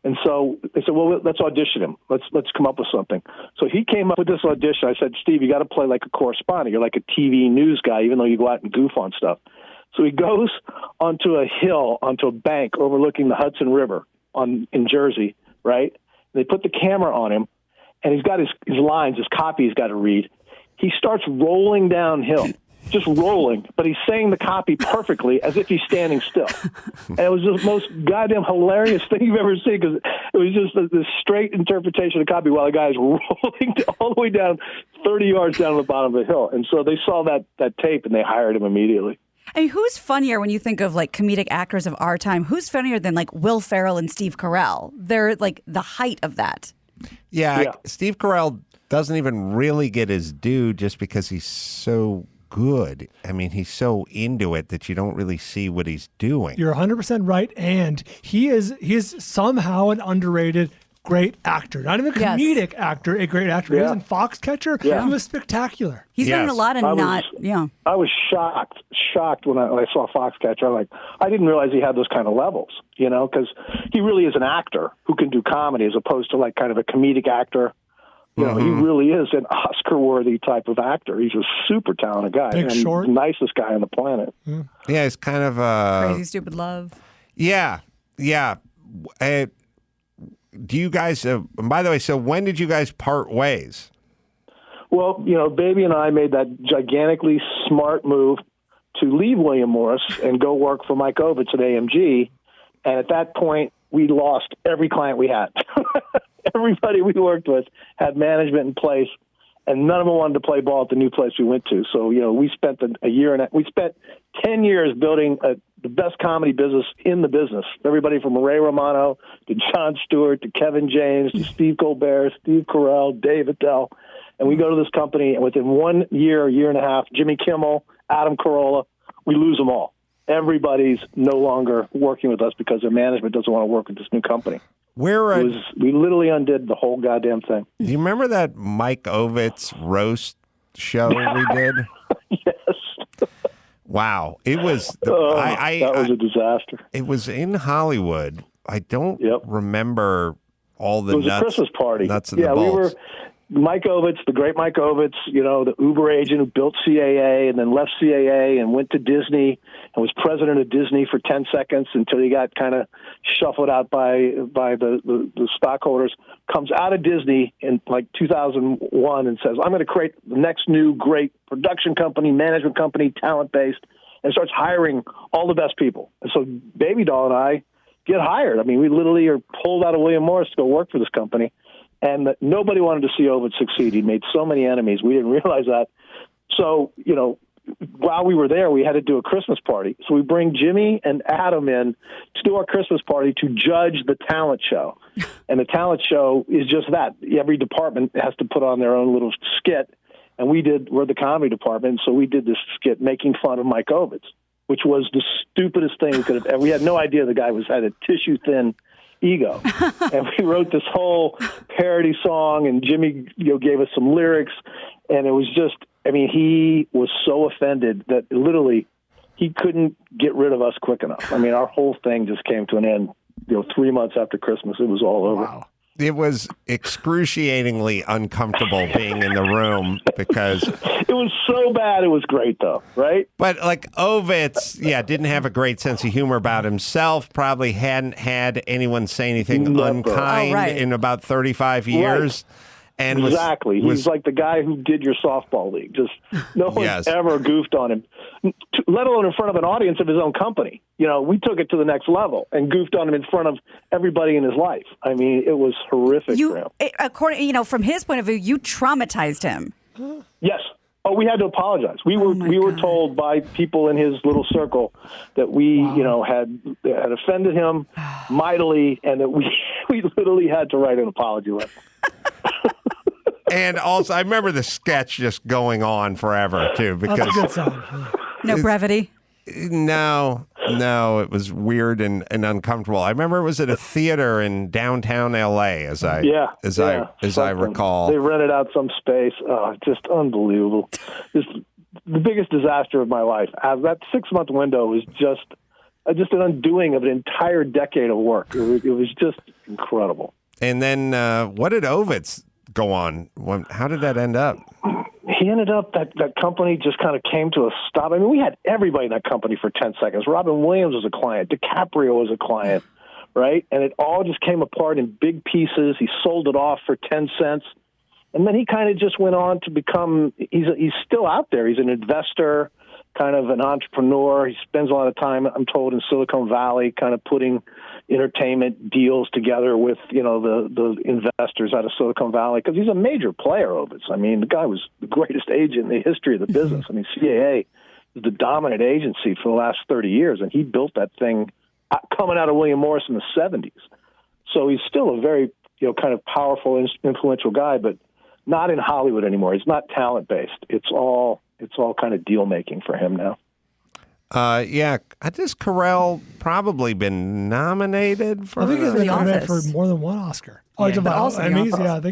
And so they said, well, let's audition him. Let's come up with something. So he came up with this audition. I said, Steve, you got to play like a correspondent. You're like a TV news guy, even though you go out and goof on stuff. So he goes onto a hill, onto a bank overlooking the Hudson River in Jersey, right? They put the camera on him, and he's got his lines, his copy he's got to read. He starts rolling downhill. Just rolling, but he's saying the copy perfectly as if he's standing still. And it was the most goddamn hilarious thing you've ever seen, because it was just this straight interpretation of the copy while the guy is rolling all the way down 30 yards down the bottom of the hill. And so they saw that tape and they hired him immediately. I mean, who's funnier when you think of like comedic actors of our time? Who's funnier than like Will Ferrell and Steve Carell? They're like the height of that. Yeah. Steve Carell doesn't even really get his due just because he's so good. I mean, he's so into it that you don't really see what he's doing. You're 100% right, and he is somehow an underrated great actor. Not even a comedic actor, a great actor. He was in Foxcatcher. He was spectacular. He's been in a lot of I was shocked when I saw Foxcatcher. I didn't realize he had those kind of levels, because he really is an actor who can do comedy as opposed to like kind of a comedic actor. He really is an Oscar-worthy type of actor. He's a super talented guy. Big Short. The nicest guy on the planet. Yeah, he's kind of Crazy Stupid Love. Yeah. Do you guys, by the way, so when did you guys part ways? Well, Baby and I made that gigantically smart move to leave William Morris and go work for Mike Ovitz at AMG. And at that point, we lost every client we had. Everybody we worked with had management in place, and none of them wanted to play ball at the new place we went to. So, we spent we spent 10 years building the best comedy business in the business. Everybody from Ray Romano to Jon Stewart to Kevin James to Steve Colbert, Steve Carell, David Sedaris. And we go to this company, and within 1 year, year and a half, Jimmy Kimmel, Adam Carolla, we lose them all. Everybody's no longer working with us because their management doesn't want to work with this new company. We literally undid the whole goddamn thing. Do you remember that Mike Ovitz roast show we did? Yes. Wow. It was that was a disaster. It was in Hollywood. I don't remember all the It was nuts. a Christmas party. Nuts and the bolts. We were Mike Ovitz, the great Mike Ovitz, the Uber agent who built CAA and then left CAA and went to Disney and was president of Disney for 10 seconds until he got kind of shuffled out by the stockholders, comes out of Disney in like 2001 and says, I'm going to create the next new great production company, management company, talent-based, and starts hiring all the best people. And so Babydoll and I get hired. I mean, we literally are pulled out of William Morris to go work for this company. And nobody wanted to see Ovitz succeed. He made so many enemies. We didn't realize that. So, while we were there, we had to do a Christmas party. So we bring Jimmy and Adam in to do our Christmas party to judge the talent show. And the talent show is just that. Every department has to put on their own little skit. And we're the comedy department, so we did this skit making fun of Mike Ovitz, which was the stupidest thing we could have ever. We had no idea the guy had a tissue-thin ego. And we wrote this whole parody song, and Jimmy gave us some lyrics, and it was just, he was so offended that literally he couldn't get rid of us quick enough. Our whole thing just came to an end, 3 months after Christmas. It was all over. Wow. It was excruciatingly uncomfortable being in the room because it was so bad. It was great though, right? But like Ovitz, didn't have a great sense of humor about himself. Probably hadn't had anyone say anything unkind in about 35 years. Right. And exactly. He's like the guy who did your softball league. Just no one's ever goofed on him, let alone in front of an audience of his own company. We took it to the next level and goofed on him in front of everybody in his life. It was horrific for him. According, from his point of view, you traumatized him. Yes. Oh, we had to apologize. We were told by people in his little circle that we, had offended him mightily, and that we literally had to write an apology letter. And also, I remember the sketch just going on forever too, because that's a good sign. No brevity. No, it was weird and uncomfortable. I remember it was at a theater in downtown LA, as I recall. They rented out some space. Oh, just unbelievable. Just the biggest disaster of my life. That 6-month window was just an undoing of an entire decade of work. It was just incredible. And then what did Ovitz go on? How did that end up? He ended up, that company just kind of came to a stop. We had everybody in that company for 10 seconds. Robin Williams was a client. DiCaprio was a client, right? And it all just came apart in big pieces. He sold it off for 10 cents. And then he kind of just went on to become, he's still out there. He's an investor, kind of an entrepreneur. He spends a lot of time, I'm told, in Silicon Valley, kind of putting entertainment deals together with, the investors out of Silicon Valley, because he's a major player, Ovitz. The guy was the greatest agent in the history of the business. CAA is the dominant agency for the last 30 years, and he built that thing coming out of William Morris in the 70s. So he's still a very, kind of powerful, influential guy, but not in Hollywood anymore. He's not talent-based. It's all kind of deal-making for him now. Has Carell probably been nominated for? I think he's been nominated for more than one Oscar. I think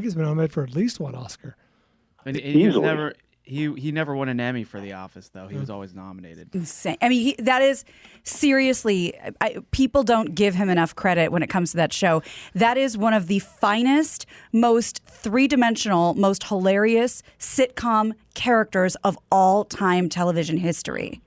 he's been nominated for at least one Oscar. And he never won an Emmy for The Office, though. He was always nominated. Insane. That is seriously. People don't give him enough credit when it comes to that show. That is one of the finest, most three-dimensional, most hilarious sitcom characters of all-time television history.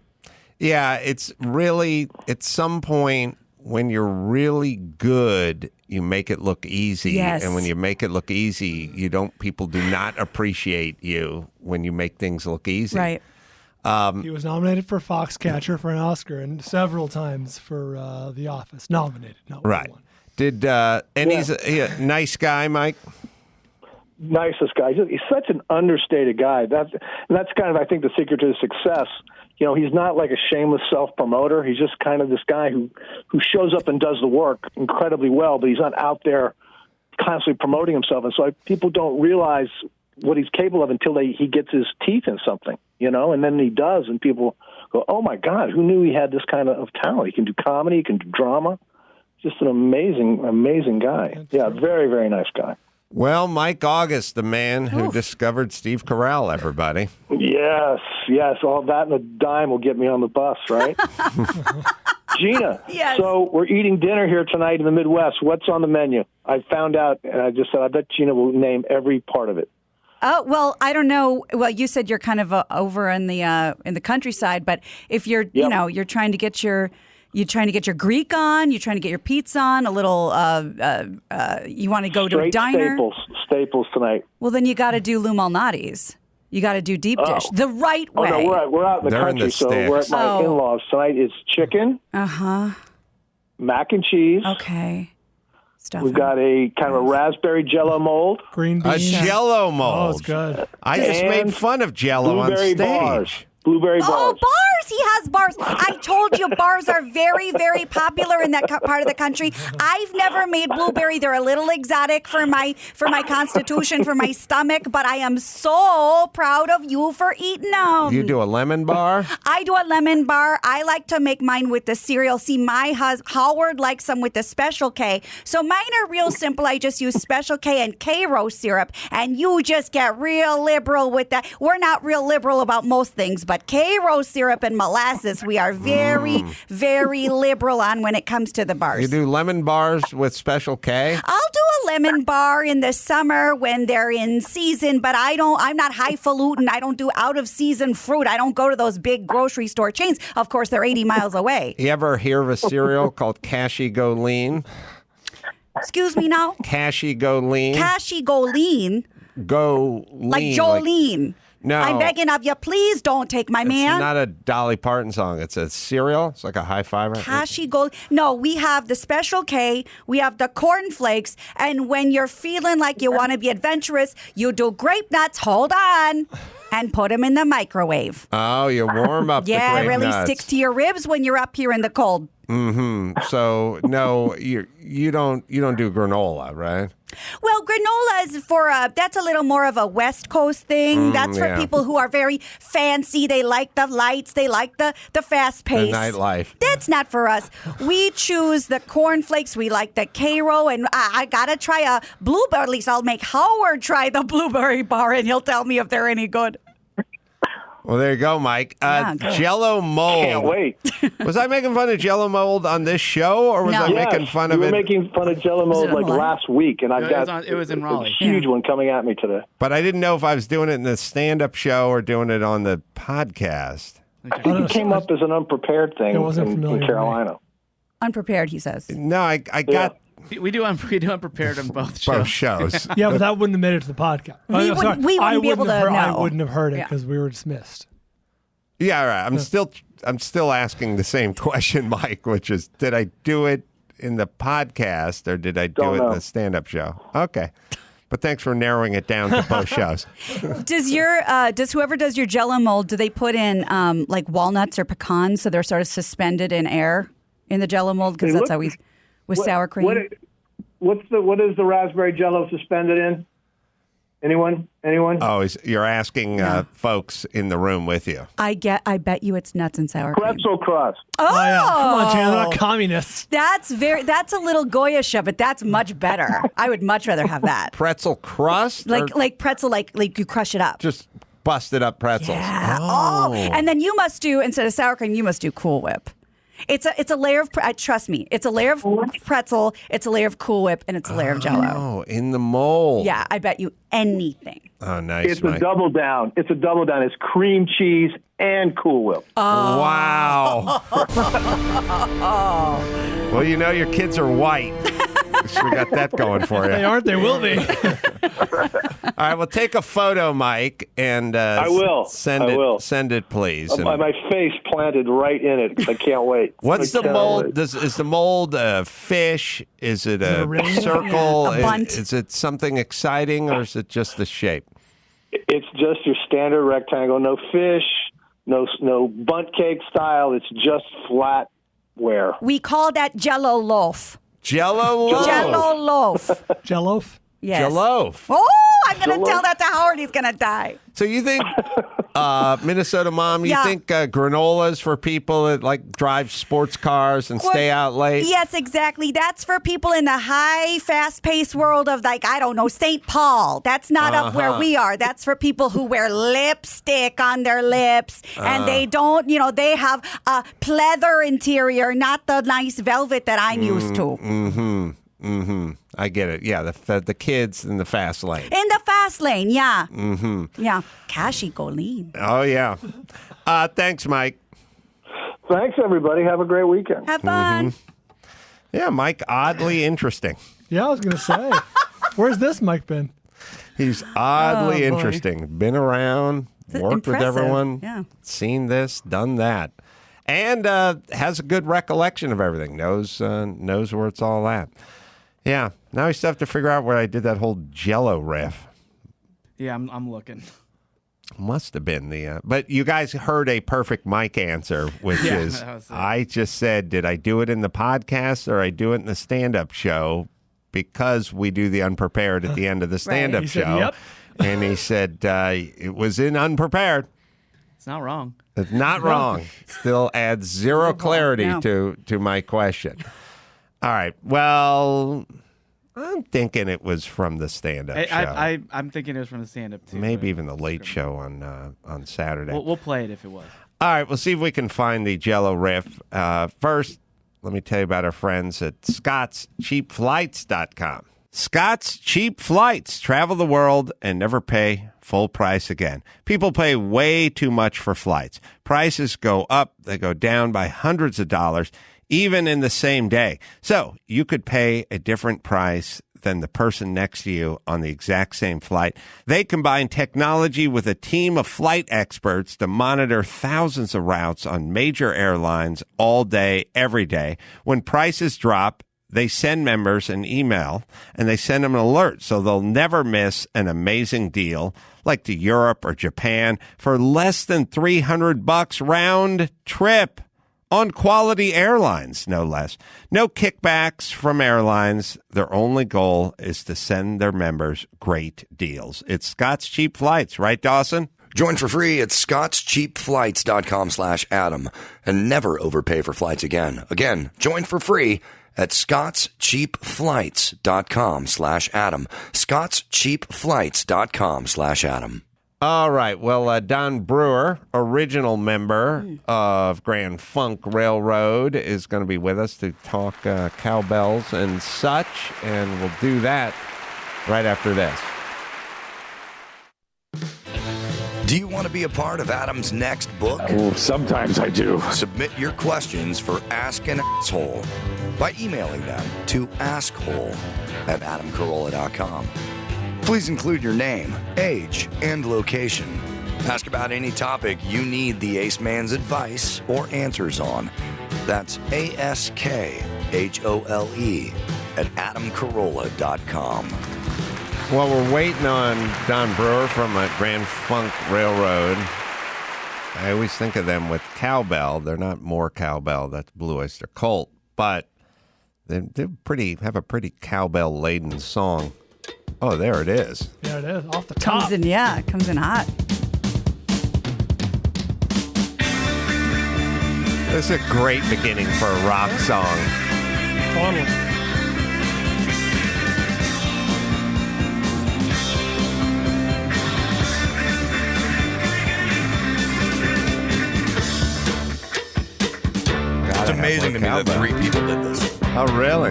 Yeah, it's really, at some point, when you're really good, you make it look easy. Yes. And when you make it look easy, people do not appreciate you when you make things look easy. Right. He was nominated for Foxcatcher for an Oscar and several times for The Office. Nominated, not Right. one. He's a nice guy, Mike? Nicest guy. He's such an understated guy. That's kind of, I think, the secret to his success. You know, he's not like a shameless self-promoter. He's just kind of this guy who shows up and does the work incredibly well, but he's not out there constantly promoting himself. And so people don't realize what he's capable of until he gets his teeth in something, you know, and then he does, and people go, oh, my God, who knew he had this kind of talent? He can do comedy, he can do drama. Just an amazing, amazing guy. Yeah, very, very nice guy. Well, Mike August, the man who discovered Steve Carell, everybody. Yes. All that and a dime will get me on the bus, right? Gina, Yes. So we're eating dinner here tonight in the Midwest. What's on the menu? I found out, and I just said, I bet Gina will name every part of it. Oh, well, I don't know. Well, you said you're kind of over in the countryside, but if you're, you're trying to get your Greek on, you're trying to get your pizza on, a little, you want to go to a diner. Staples tonight. Well, then you got to do Lou Malnati's. You got to do deep dish the right way. Oh, no, we're out in the country, so we're at my in-laws. Tonight it's chicken. Mac and cheese. Okay. We've got a kind of a raspberry Jell-O mold. Green beans. A Jell-O mold. Oh, it's good. I just made fun of Jell-O on stage. Blueberry bars. Oh, bars! He has bars. I told you bars are very, very popular in that part of the country. I've never made blueberry. They're a little exotic for my constitution, for my stomach, but I am so proud of you for eating them. You do a lemon bar? I do a lemon bar. I like to make mine with the cereal. See, my Howard likes them with the Special K. So mine are real simple. I just use Special K and K-Rose syrup, and you just get real liberal with that. We're not real liberal about most things, but K-Rose syrup and molasses, we are very, very liberal on when it comes to the bars. You do lemon bars with Special K? I'll do a lemon bar in the summer when they're in season, but I'm not highfalutin. I don't do out of season fruit. I don't go to those big grocery store chains. Of course, they're 80 miles away. You ever hear of a cereal called Cashy Go Lean? Excuse me now? Cashy Go Lean? Cashy Go Lean? Go Lean. Like Jolene. No. I'm begging of you, please don't take my man. It's not a Dolly Parton song. It's a cereal. It's like a high fiber. Cashy Gold. No, we have the Special K. We have the Corn Flakes. And when you're feeling like you want to be adventurous, you do grape nuts. Hold on. And put them in the microwave. Oh, you warm up the grape nuts. Yeah, it really sticks to your ribs when you're up here in the cold. Mm-hmm. So, no, you don't do granola, right? Well, granola is that's a little more of a West Coast thing. That's for people who are very fancy. They like the lights. They like the fast pace. The nightlife. That's not for us. We choose the cornflakes. We like the K-Row. And I got to try a blueberry. At least I'll make Howard try the blueberry bar, and he'll tell me if they're any good. Well, there you go, Mike. Jell-O mold. Can't wait. Was I making fun of Jell-O mold on this show, or was I making fun of it? You were making fun of Jell-O mold like last week, and it was in Raleigh. A huge one coming at me today. But I didn't know if I was doing it in the stand-up show or doing it on the podcast. I think it came up as an unprepared thing in Carolina. Unprepared, he says. No, I got... We do unprepared on both shows. Both shows. Yeah, but that wouldn't have made it to the podcast. We wouldn't be able to know. I wouldn't have heard it because we were dismissed. Yeah, all right. I'm still asking the same question, Mike, which is, did I do it in the podcast or did I do it in the stand-up show? Okay. But thanks for narrowing it down to both shows. Does whoever does your Jell-O mold, do they put in like walnuts or pecans so they're sort of suspended in air in the Jell-O mold? Because that's how we... With sour cream. What is the raspberry Jell-O suspended in? Anyone? Oh, you're asking folks in the room with you. I bet you it's nuts and sour cream. Pretzel crust. Oh, yeah. Come on, Jan, they're not communists. That's a little Goyish, but that's much better. I would much rather have that. Pretzel crust? Like pretzel, like you crush it up. Just busted up pretzels. Yeah. Oh. And then you must do, instead of sour cream, you must do Cool Whip. It's a layer of, trust me, it's a layer of pretzel, it's a layer of Cool Whip, and it's a layer of Jell-O. Oh, in the mold. Yeah, I bet you anything. Oh, nice, It's Mike. a double down. It's cream cheese and Cool Whip. Wow. Well, you know your kids are white. We got that going for you. They aren't. They will be. All right, well, take a photo, Mike, and I will. Send I it. will. Send it, please. And My face planted right in it. I can't wait. what's I the can't mold? wait. Is the mold a fish? Is it a ring? circle? Yeah, a bunt. Is it something exciting, or is it just the shape? It's just your standard rectangle. No fish. No bunt cake style. It's just flatware. We call that Jell-O loaf. Jell-O loaf. Jell-O loaf. Jell-O. Yes. Jell-O. Oh, I'm going to tell that to Howard. He's going to die. So you think, Minnesota Mom, you Yeah. think granolas for people that like drive sports cars and stay out late? Yes, exactly. That's for people in the high, fast-paced world of, like, I don't know, St. Paul. That's not up where we are. That's for people who wear lipstick on their lips, and they don't, they have a pleather interior, not the nice velvet that I'm used to. I get it. Yeah, the kids in the fast lane. In the fast lane, yeah. Yeah. Kashi Golin. Oh, yeah. Thanks, Mike. Thanks, everybody. Have a great weekend. Have fun. Yeah, Mike, oddly interesting. Yeah, I was going to say. Where's this Mike been? He's oddly Oh, boy. interesting. Been around, worked with impressive. everyone, Yeah. seen this, done that. And has a good recollection of everything. Knows where it's all at. Yeah. Now we still have to figure out where I did that whole Jell-O riff. Yeah, I'm looking. Must have been the. But you guys heard a perfect Mike answer, which Yeah, is that was it. I just said, did I do it in the podcast or I do it in the stand-up show? Because we do the unprepared at the end of the stand-up He said, show. yep. And he said it was in unprepared. It's not wrong. It's not wrong. Still adds zero clarity No. to my question. All right. Well, I'm thinking it was from the stand-up show. I'm thinking it was from the stand-up too. Maybe but even the late show on Saturday. We'll play it if it was. All right, we'll see if we can find the Jell-O riff. First, let me tell you about our friends at Scott'sCheapFlights.com. Scott's Cheap Flights. Travel the world and never pay full price again. People pay way too much for flights. Prices go up, they go down by hundreds of dollars, even in the same day. So you could pay a different price than the person next to you on the exact same flight. They combine technology with a team of flight experts to monitor thousands of routes on major airlines all day, every day. When prices drop, they send members an email and they send them an alert so they'll never miss an amazing deal like to Europe or Japan for less than $300 round trip. On quality airlines, no less. No kickbacks from airlines. Their only goal is to send their members great deals. It's Scott's Cheap Flights, right, Dawson? Join for free at scottscheapflights.com/Adam and never overpay for flights again. Again, join for free at scottscheapflights.com/Adam. scottscheapflights.com/Adam. All right. Well, Don Brewer, original member of Grand Funk Railroad, is going to be with us to talk cowbells and such, and we'll do that right after this. Do you want to be a part of Adam's next book? Sometimes I do. Submit your questions for Ask an Asshole by emailing them to askhole@adamcarolla.com. Please include your name, age, and location. Ask about any topic you need the Ace Man's advice or answers on. That's ASKHOLE@adamcarolla.com. Well, we're waiting on Don Brewer from Grand Funk Railroad. I always think of them with cowbell. They're not more cowbell. That's Blue Oyster Cult. But they have a pretty cowbell-laden song. Oh, there it is. There it is, off the top. Comes in hot. This is a great beginning for a rock song. Totally. It's amazing to me that 3 people did this. Oh, really?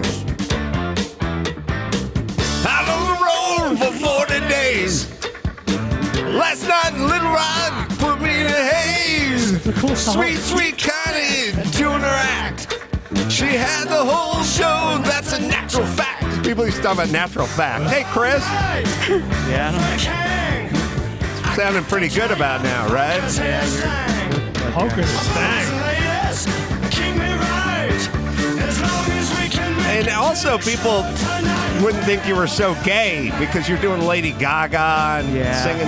Out on the road for 40 days. Last night in Little Rock put me in a haze. Cool song. Sweet, sweet Connie doing her act. She had the whole show. That's a natural fact. People used to talk about natural fact. Hey, Chris. Yeah. Sounding pretty good about now, right? Poker is bang. And also, people wouldn't think you were so gay because you're doing Lady Gaga and singing,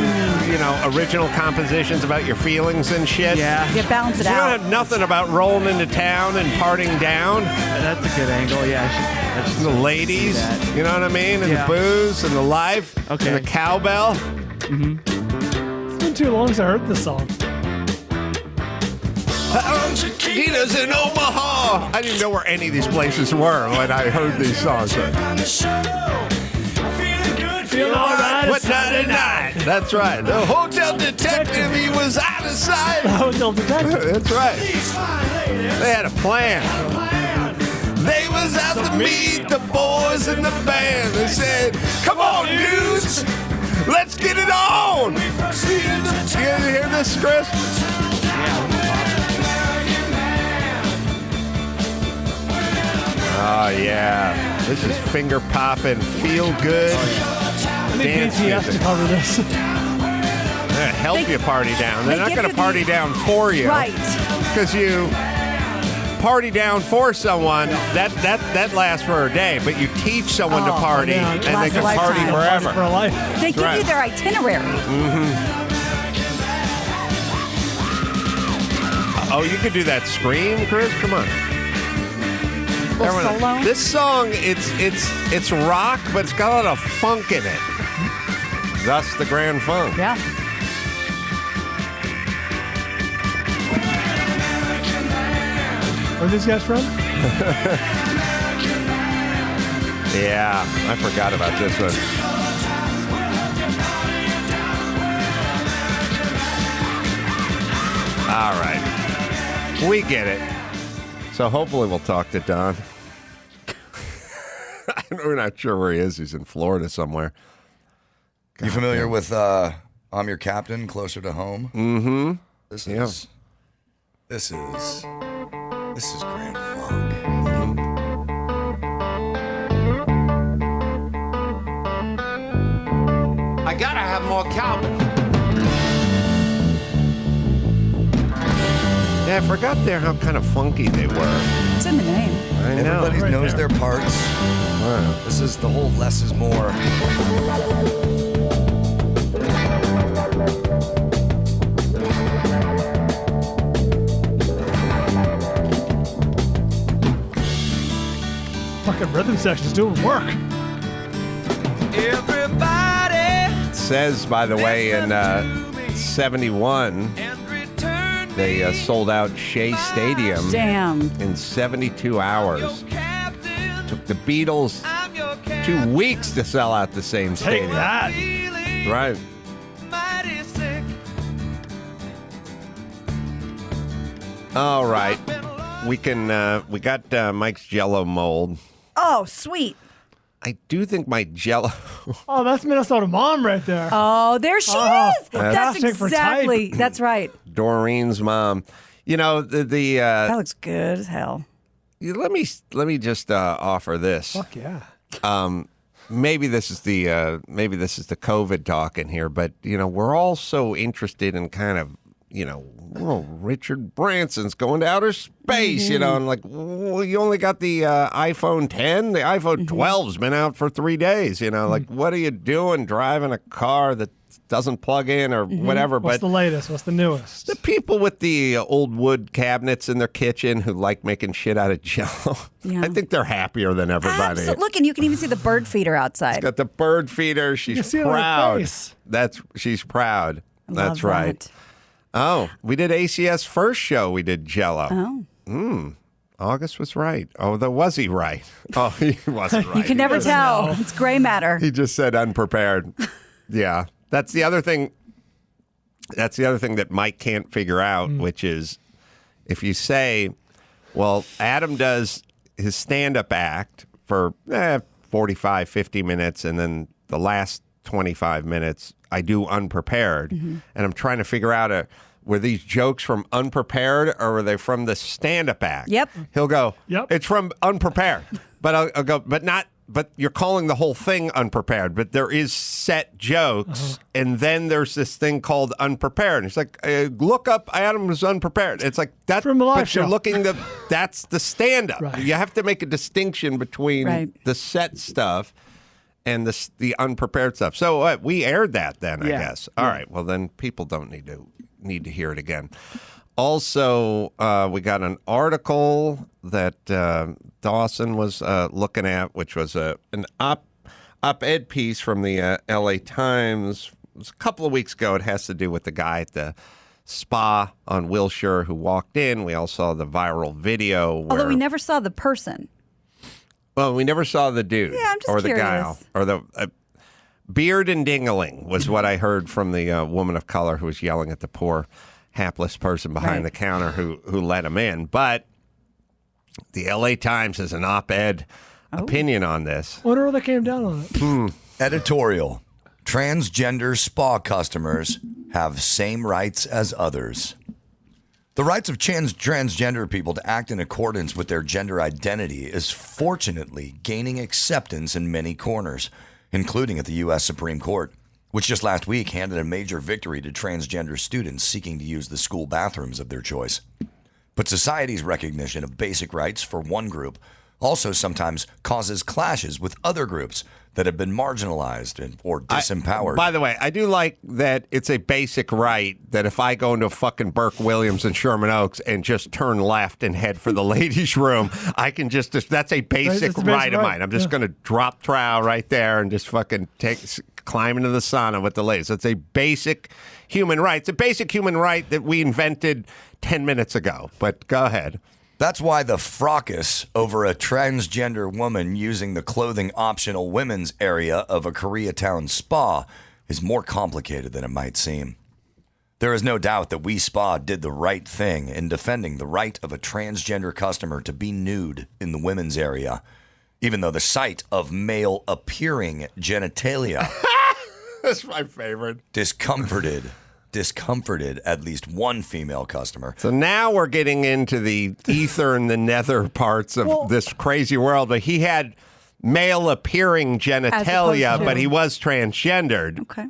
original compositions about your feelings and shit. Yeah. You balance it You out. don't have nothing about rolling into town and partying down. That's a good angle. Yeah. I should The ladies, you know what I mean? And the booze and the life and the cowbell. Mm-hmm. It's been too long since I heard this song. Gina's in Omaha. I didn't know where any of these places were when I heard these songs. Feel alright. What Saturday night? That's right. The hotel detective, he was out of sight. Hotel detective. That's right. They had a plan. They was out to meet the boys in the band. They said, "Come on, dudes, let's get it on." You hear this, Chris? Oh, yeah. This is finger popping, feel good. Dance BTS music. to cover this. They're gonna help you party down. They're they not give going to you party down for you. Right. Because you party down for someone, that lasts for a day, but you teach someone to party, yeah. and they Lasts can a party lifetime. forever. For a life. They give right. you their itinerary. Oh, you could do that scream, Chris? Come on. Little solo. This song, it's rock, but it's got a lot of funk in it. Thus the Grand Funk. Yeah. Where are these guys from? Yeah, I forgot about this one. All right. We get it. So hopefully we'll talk to Don. We're not sure where he is. He's in Florida somewhere. You familiar with I'm Your Captain, Closer to Home? Mm-hmm. This is Grand Funk. I gotta have more cowbell. Yeah, I forgot there how kind of funky they were. It's in the name. I know. Everybody Right knows there. their parts. Wow. This is the whole less is more. Fucking rhythm section's doing work. Everybody It says, by the way, in 71, they sold out Shea Stadium Damn. in 72 hours. Took the Beatles 2 weeks to sell out the same Take stadium. that. Right. All right. We got Mike's Jell-O mold. Oh, sweet. I do think my Jell-O. Oh, that's Minnesota Mom right there. Oh, there she Oh, is. That's casting for exactly. type. That's right. Doreen's mom. You know the That looks good as hell. let me just offer this. Fuck yeah. Maybe this is the COVID talking here, but we're all so interested in kind of Richard Branson's going to outer space, and like, well, you only got the iPhone 10, the iPhone 12's been out for 3 days, like, what are you doing driving a car that doesn't plug in or whatever? What's the latest? What's the newest? The people with the old wood cabinets in their kitchen who like making shit out of Jell-O, Yeah. I think they're happier than everybody. Look, and you can even see the bird feeder outside. Got the bird feeder. She's can see it on her proud. face. She's proud. That's Love right. that. Oh, we did ACS first show. We did Jell-O. Oh. August was right. Oh, was he right? Oh, he wasn't right. You can never doesn't tell. know. It's gray matter. He just said unprepared. Yeah. That's the other thing. That's the other thing that Mike can't figure out, which is if you say, well, Adam does his stand-up act for 45, 50 minutes, and then the last 25 minutes I do unprepared, and I'm trying to figure out were these jokes from Unprepared or were they from the stand-up act? Yep. He'll go, Yep. It's from Unprepared. But I'll go, but you're calling the whole thing Unprepared, but there is set jokes, and then there's this thing called Unprepared. And it's like, look up Adam's Unprepared. It's like, that's from the live but you're show. looking that's the stand-up. Right. You have to make a distinction between the set stuff and the unprepared stuff. So we aired that then, I guess. All right. Well, then people don't need to hear it again. Also, we got an article that Dawson was looking at, which was an op-ed piece from the L.A. Times. It was a couple of weeks ago. It has to do with the guy at the spa on Wilshire who walked in. We all saw the viral video. Although we never saw the person. Well, we never saw the dude I'm just or the curious. guy or the beard and dingling was what I heard from the woman of color who was yelling at the poor hapless person behind the counter who let him in. But the L.A. Times has an op-ed opinion on this. Wonder where they came down on it. Editorial. Transgender spa customers have same rights as others. The rights of transgender people to act in accordance with their gender identity is fortunately gaining acceptance in many corners, including at the U.S. Supreme Court, which just last week handed a major victory to transgender students seeking to use the school bathrooms of their choice. But society's recognition of basic rights for one group also sometimes causes clashes with other groups that have been marginalized or disempowered. By the way, I do like that it's a basic right that if I go into a fucking Burke Williams in Sherman Oaks and just turn left and head for the ladies' room, I can that's a basic right of mine. I'm just going to drop trowel right there and just fucking climb into the sauna with the ladies. It's a basic human right. It's a basic human right that we invented 10 minutes ago. But go ahead. That's why the fracas over a transgender woman using the clothing optional women's area of a Koreatown spa is more complicated than it might seem. There is no doubt that We Spa did the right thing in defending the right of a transgender customer to be nude in the women's area, even though the sight of male appearing genitalia That's my favorite. discomforted at least one female customer. So now we're getting into the ether and the nether parts of this crazy world. But he had male appearing genitalia, but he was transgendered. Okay.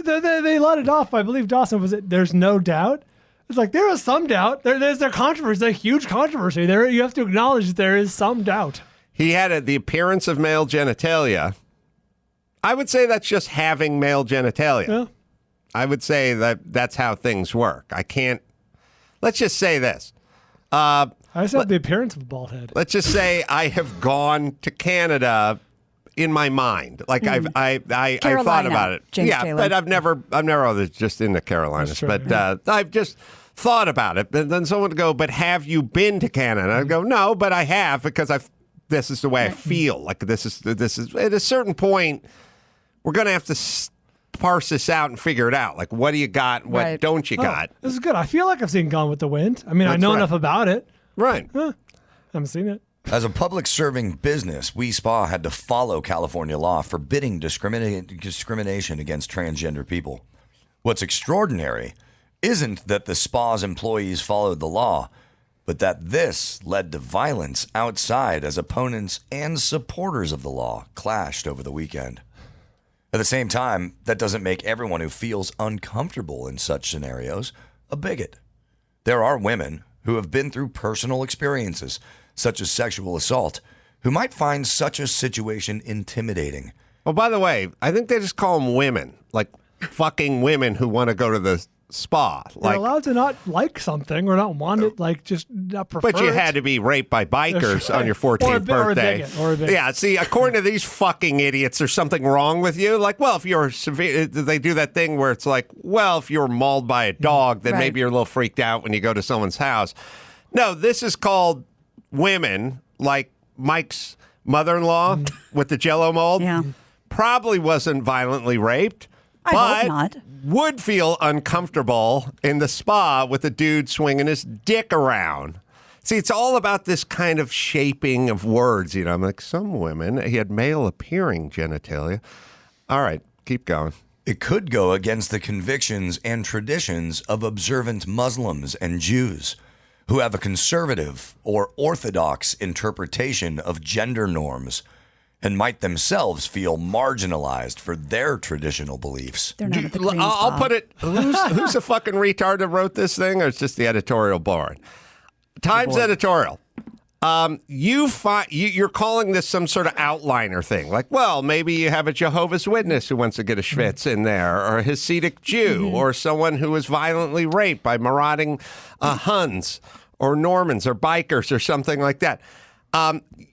They let it off. I believe Dawson was it. There's no doubt. It's like there is some doubt. There's a controversy, a huge controversy. There, you have to acknowledge that there is some doubt. He had the appearance of male genitalia. I would say that's just having male genitalia. Yeah. I would say that's how things work. I can't. Let's just say this. I just have the appearance of a bald head. Let's just say I have gone to Canada in my mind. Like I thought about it. James yeah, Taylor. but I've never was just in the Carolinas. True, But I've just thought about it. And then someone would go, "But have you been to Canada?" I'd go, "No, but I have because this is the way I feel. Like this is at a certain point, we're going to have to parse this out and figure it out. Like, what do you got? What don't you got?" This is good. I feel like I've seen Gone with the Wind. I mean, I know enough about it. Right. Haven't seen it. As a public serving business, We Spa had to follow California law forbidding discrimination against transgender people. What's extraordinary isn't that the spa's employees followed the law, but that this led to violence outside as opponents and supporters of the law clashed over the weekend. At the same time, that doesn't make everyone who feels uncomfortable in such scenarios a bigot. There are women who have been through personal experiences, such as sexual assault, who might find such a situation intimidating. Well, by the way, I think they just call them women, like fucking women who want to go to the spa. You're allowed to not like something or not want it, like just not prefer But you it. had to be raped by bikers on your 14th birthday. Or a bigot. Yeah, see, according to these fucking idiots, there's something wrong with you. Like, well, if you're severe, they do that thing where it's like, well, if you're mauled by a dog, then maybe you're a little freaked out when you go to someone's house. No, this is called women, like Mike's mother-in-law with the Jell-O mold. Yeah. Probably wasn't violently raped. I but hope not. would feel uncomfortable in the spa with a dude swinging his dick around. See, it's all about this kind of shaping of words. You know, I'm like, some women, he had male appearing genitalia. All right, keep going. It could go against the convictions and traditions of observant Muslims and Jews who have a conservative or orthodox interpretation of gender norms and might themselves feel marginalized for their traditional beliefs. They're not at the Queen's I'll Ball. put it, who's the fucking retard that wrote this thing, or it's just the editorial board? Times editorial. You're calling this some sort of outliner thing. Like, well, maybe you have a Jehovah's Witness who wants to get a schwitz in there, or a Hasidic Jew, or someone who was violently raped by marauding Huns or Normans or bikers or something like that.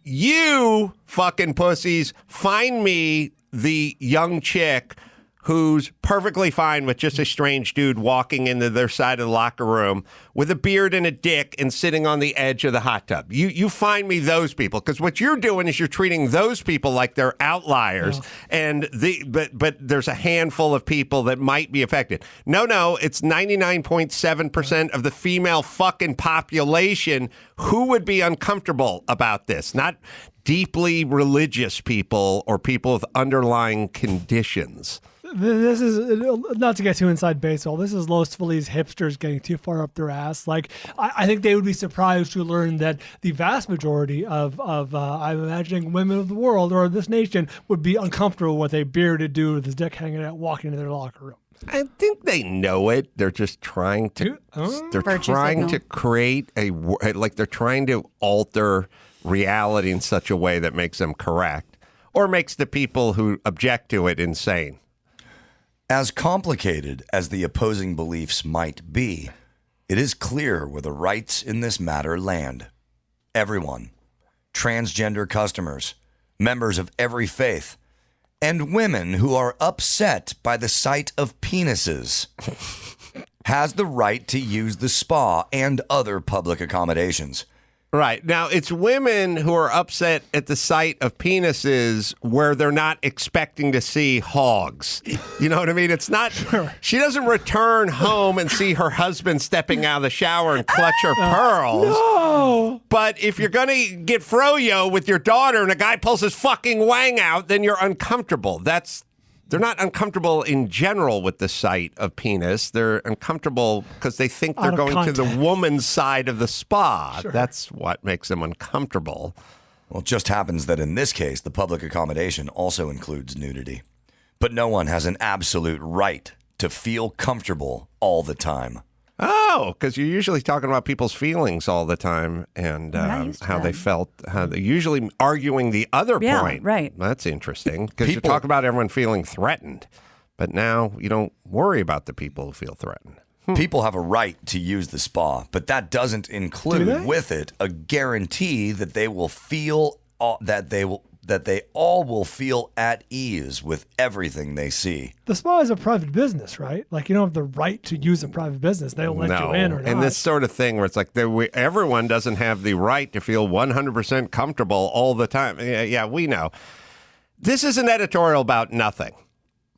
You fucking pussies, find me the young chick who's perfectly fine with just a strange dude walking into their side of the locker room with a beard and a dick and sitting on the edge of the hot tub. You find me those people, because what you're doing is you're treating those people like they're outliers, and but there's a handful of people that might be affected. No, it's 99.7% of the female fucking population who would be uncomfortable about this, not deeply religious people or people with underlying conditions. This is, not to get too inside baseball, this is Los Feliz hipsters getting too far up their ass. Like, I think they would be surprised to learn that the vast majority of I'm imagining, women of the world or this nation would be uncomfortable with a bearded dude with his dick hanging out walking into their locker room. I think they know it. They're just trying to. They're Virtue trying signal. to create they're trying to alter reality in such a way that makes them correct, or makes the people who object to it insane. As complicated as the opposing beliefs might be, it is clear where the rights in this matter land. Everyone, transgender customers, members of every faith, and women who are upset by the sight of penises has the right to use the spa and other public accommodations. Right. Now, it's women who are upset at the sight of penises where they're not expecting to see hogs. You know what I mean? It's not, she doesn't return home and see her husband stepping out of the shower and clutch her pearls. No. But if you're going to get froyo with your daughter and a guy pulls his fucking wang out, then you're uncomfortable. They're not uncomfortable in general with the sight of penis. They're uncomfortable because they think they're going to the woman's side of the spa. Sure. That's what makes them uncomfortable. Well, it just happens that in this case, the public accommodation also includes nudity. But no one has an absolute right to feel comfortable all the time. Oh, because you're usually talking about people's feelings all the time and how they felt, how they're usually arguing the other point. Right. That's interesting because you talk about everyone feeling threatened, but now you don't worry about the people who feel threatened. People have a right to use the spa, but that doesn't include with it a guarantee that they will feel that they all will feel at ease with everything they see. The spa is a private business, right? Like, you don't have the right to use a private business. They'll let you in or not. And this sort of thing where it's like everyone doesn't have the right to feel 100% comfortable all the time. Yeah, we know. This is an editorial about nothing.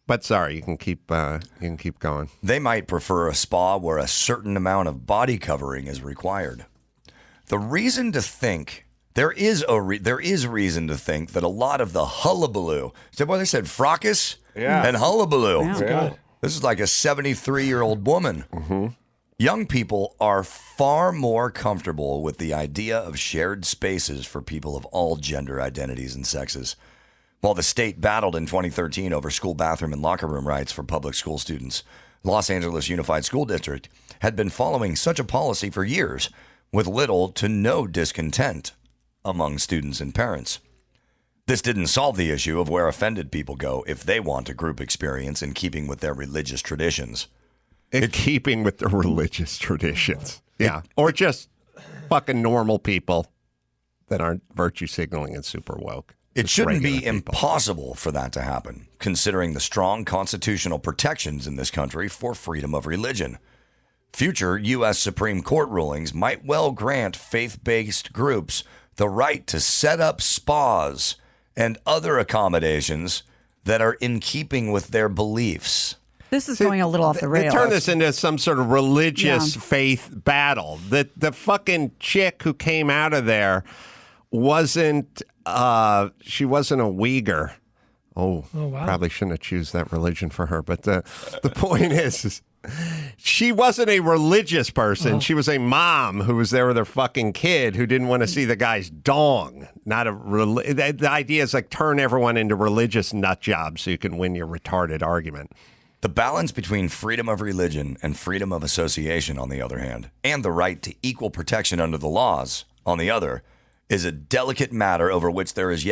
But sorry, you can keep going. They might prefer a spa where a certain amount of body covering is required. The reason to think there is reason to think that a lot of the hullabaloo. Is that what they said? Fracas and hullabaloo. Yeah. This is like a 73-year-old woman. Mm-hmm. Young people are far more comfortable with the idea of shared spaces for people of all gender identities and sexes. While the state battled in 2013 over school bathroom and locker room rights for public school students, Los Angeles Unified School District had been following such a policy for years with little to no discontent among students and parents. This didn't solve the issue of where offended people go if they want a group experience in keeping with their religious traditions. Keeping with their religious traditions. Yeah. Or just fucking normal people that aren't virtue signaling and super woke. It shouldn't be impossible for that to happen, considering the strong constitutional protections in this country for freedom of religion. Future U.S. Supreme Court rulings might well grant faith-based groups the right to set up spas and other accommodations that are in keeping with their beliefs. This is going a little off the rails. They turn this into some sort of religious faith battle. The fucking chick who came out of there wasn't, she wasn't a Uyghur. Oh, wow. Probably shouldn't have choose that religion for her. But the point is she wasn't a religious person. She was a mom who was there with her fucking kid who didn't want to see the guy's dong. Not the idea is like turn everyone into religious nut jobs so you can win your retarded argument. The balance between freedom of religion and freedom of association, on the other hand, and the right to equal protection under the laws, on the other, is a delicate matter over which there is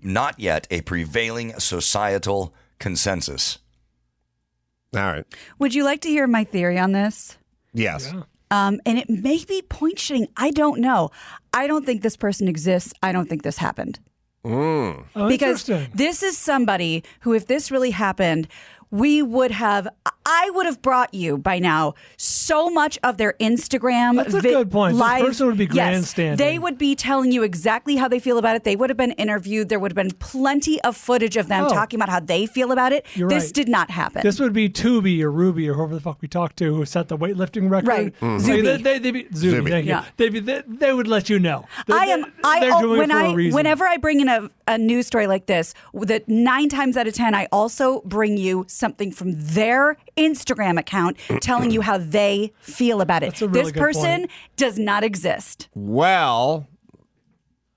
not yet a prevailing societal consensus. All right. Would you like to hear my theory on this? Yes. Yeah. And it may be point shitting. I don't know. I don't think this person exists. I don't think this happened. Oh, Because interesting. this is somebody who, if this really happened, I would have brought you by now so much of their Instagram. That's a good point. This Live, person would be yes, grandstanding. they would be telling you exactly how they feel about it. They would have been interviewed. There would have been plenty of footage of them talking about how they feel about it. You're this right. did not happen. This would be Tubi or Ruby or whoever the fuck we talked to who set the weightlifting record. Right. Like, Zuby. they'd be Zuby. Thank Yeah. you. They would let you know. They're doing it for a reason. Whenever I bring in a news story like this, that 9 times out of 10, I also bring you something from their Instagram account telling you how they feel about it. That's a really This good person point. does not exist. Well,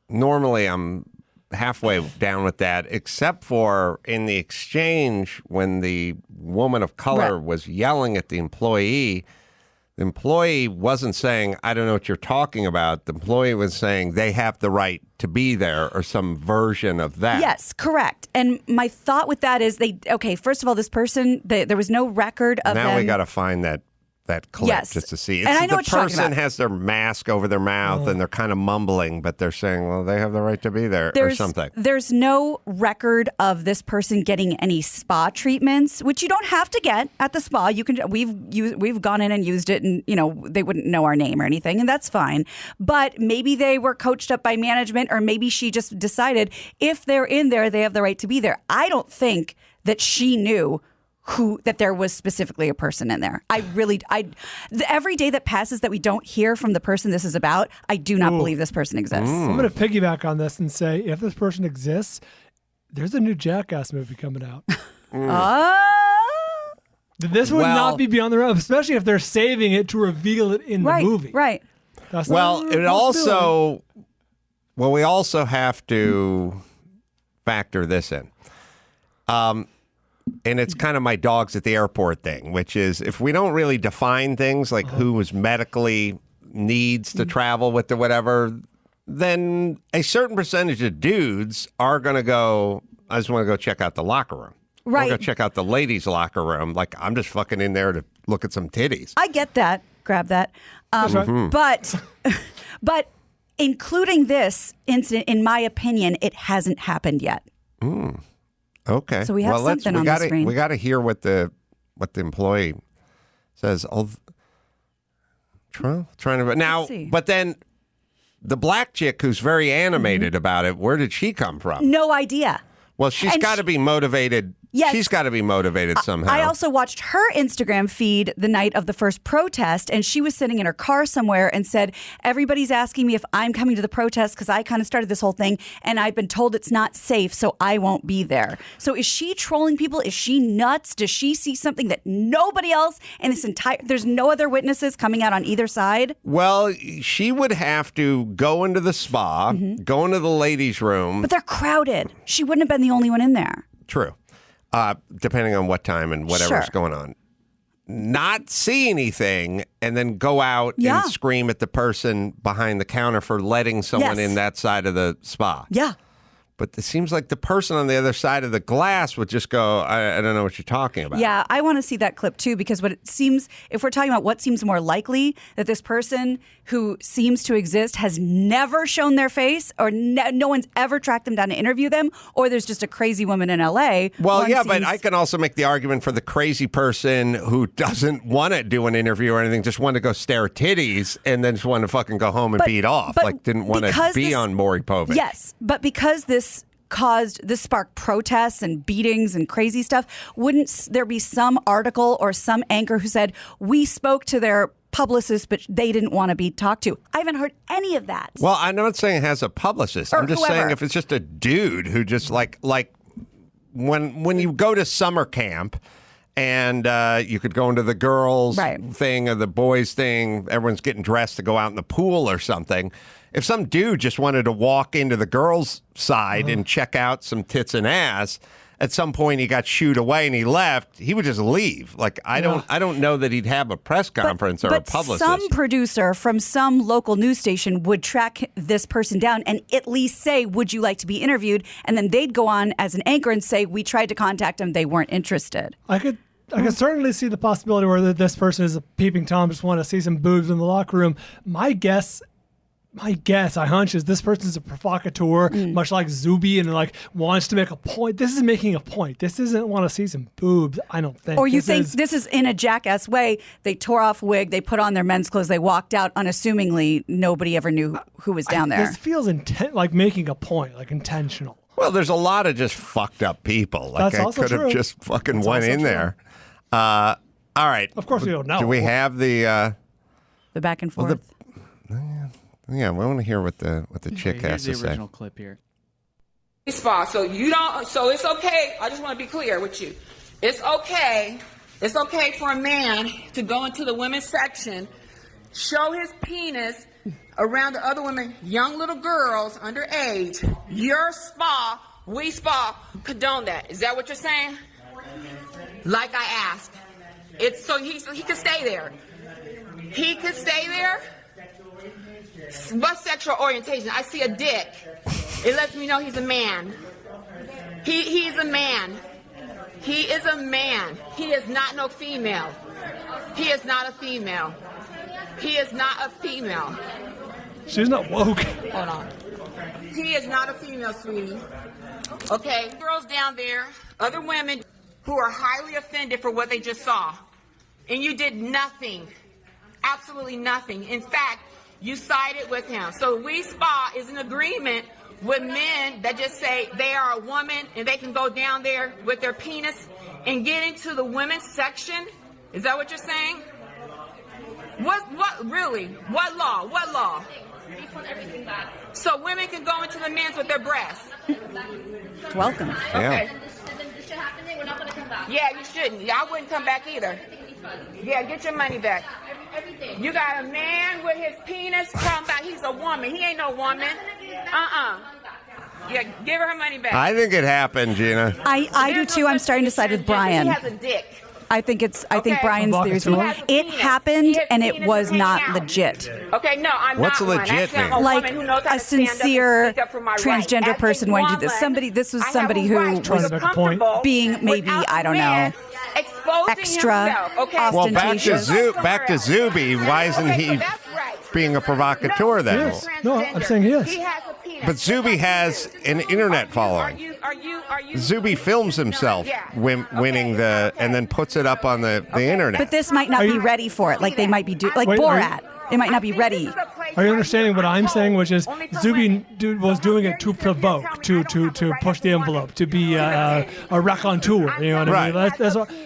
normally I'm halfway down with that, except for in the exchange when the woman of color Right. was yelling at the employee wasn't saying, I don't know what you're talking about. The employee was saying they have the right to be there or some version of that. Yes, correct. And my thought with that is first of all, this person, there was no record of them. Now we got to find that clip Yes. just to see. And I know the what you're talking person about. has their mask over their mouth and they're kind of mumbling, but they're saying, well, they have the right to be there or something. There's no record of this person getting any spa treatments, which you don't have to get at the spa. You can. We've gone in and used it, and they wouldn't know our name or anything, and that's fine. But maybe they were coached up by management, or maybe she just decided if they're in there, they have the right to be there. I don't think that she knew that there was specifically a person in there. Every day that passes that we don't hear from the person this is about, I do not believe this person exists. I'm going to piggyback on this and say, if this person exists, there's a new Jackass movie coming out. This would not be beyond the realm, especially if they're saving it to reveal it in the movie. Right. That's we also have to factor this in. And it's kind of my dogs at the airport thing, which is if we don't really define things like who was medically needs to travel with or whatever, then a certain percentage of dudes are going to go, I just want to go check out the locker room. Right. I'll go check out the ladies' locker room. Like, I'm just fucking in there to look at some titties. I get that. Grab that. But including this incident, in my opinion, it hasn't happened yet. Okay. So we have something on the screen. We got to hear what the employee says. Trying to now, but then the black chick who's very animated about it. Where did she come from? No idea. Well, she's got to be motivated. Yes. She's got to be motivated somehow. I also watched her Instagram feed the night of the first protest, and she was sitting in her car somewhere and said, everybody's asking me if I'm coming to the protest because I kind of started this whole thing, and I've been told it's not safe, so I won't be there. So is she trolling people? Is she nuts? Does she see something that nobody else in this there's no other witnesses coming out on either side? Well, she would have to go into the spa, go into the ladies' room. But they're crowded. She wouldn't have been the only one in there. True. Depending on what time and whatever's going on. Not see anything and then go out and scream at the person behind the counter for letting someone in that side of the spa. Yeah. But it seems like the person on the other side of the glass would just go, I don't know what you're talking about. Yeah, I want to see that clip too, because what it seems, if we're talking about what seems more likely, that this person who seems to exist has never shown their face, or no one's ever tracked them down to interview them, or there's just a crazy woman in LA. Well, but I can also make the argument for the crazy person who doesn't want to do an interview or anything, just want to go stare at titties and then just want to fucking go home and beat off. Like, didn't want to be on Maury Povich. Yes, but because this sparked protests and beatings and crazy stuff, wouldn't there be some article or some anchor who said, we spoke to their publicist, but they didn't want to be talked to? I haven't heard any of that. Well, I'm not saying it has a publicist. Or I'm just whoever. saying if it's just a dude who just like when you go to summer camp and you could go into the girls thing or the boys thing, everyone's getting dressed to go out in the pool or something. If some dude just wanted to walk into the girls' side and check out some tits and ass, at some point he got shooed away and he left, he would just leave. Like, I don't know that he'd have a press conference or a publicist. Some producer from some local news station would track this person down and at least say, would you like to be interviewed? And then they'd go on as an anchor and say, we tried to contact them, they weren't interested. I could certainly see the possibility where this person is a peeping Tom, just want to see some boobs in the locker room. My guess, I hunch, is this person's a provocateur, much like Zuby, and like wants to make a point. This is making a point. This isn't want to see some boobs, I don't think. Or you think this is in a jackass way. They tore off wig, they put on their men's clothes, they walked out unassumingly. Nobody ever knew who was down there. This feels like making a point, like intentional. Well, there's a lot of just fucked up people. Like, That's also I could have just fucking went in there. All right. Of course we don't know. Do we have the back and forth? Yeah, we want to hear what the chick has to say. Here's the original clip here. Spa, so you don't. So it's okay. I just want to be clear with you. It's okay. It's okay for a man to go into the women's section, show his penis around the other women, young little girls underage. Your spa, we spa, condone that. Is that what you're saying? Like I asked. It's so he could stay there. He could stay there. What sexual orientation? I see a dick. It lets me know he's a man. He's a man. He is a man. He is not no female. He is not a female. He is not a female. She's not woke. Hold on. He is not a female, sweetie. Okay? Girls down there, other women who are highly offended for what they just saw. And you did nothing. Absolutely nothing. In fact, you sided with him. So We Spa is an agreement with men that just say they are a woman and they can go down there with their penis and get into the women's section. Is that what you're saying? What really? What law? What law? So women can go into the men's with their breasts. Welcome. Okay. Yeah. We're not going to come back. Yeah, you shouldn't. I wouldn't come back either. Yeah, get your money back. Everything. You got a man with his penis come back. He's a woman. He ain't no woman. Yeah, give her money back. I think it happened, Gina. I do too. I'm starting to side with Bryan. He has a dick. I think Bryan's theory. It happened and it was not legit. Okay, no, I'm What's not legit one. mean? Like a sincere transgender person wanting to do this. This was somebody who was being maybe, I don't know, extra ostentatious. Well, back to Zuby. Why isn't he being a provocateur then? Yes. No, I'm saying he is. But Zuby has an internet following. Zuby films himself winning and then puts it up on the internet. But this might not be ready for it. Like they might be Borat. They might not be ready. Are you understanding what I'm saying? Which is Zuby was doing it to provoke, to push the envelope, to be a raconteur. You know what I mean?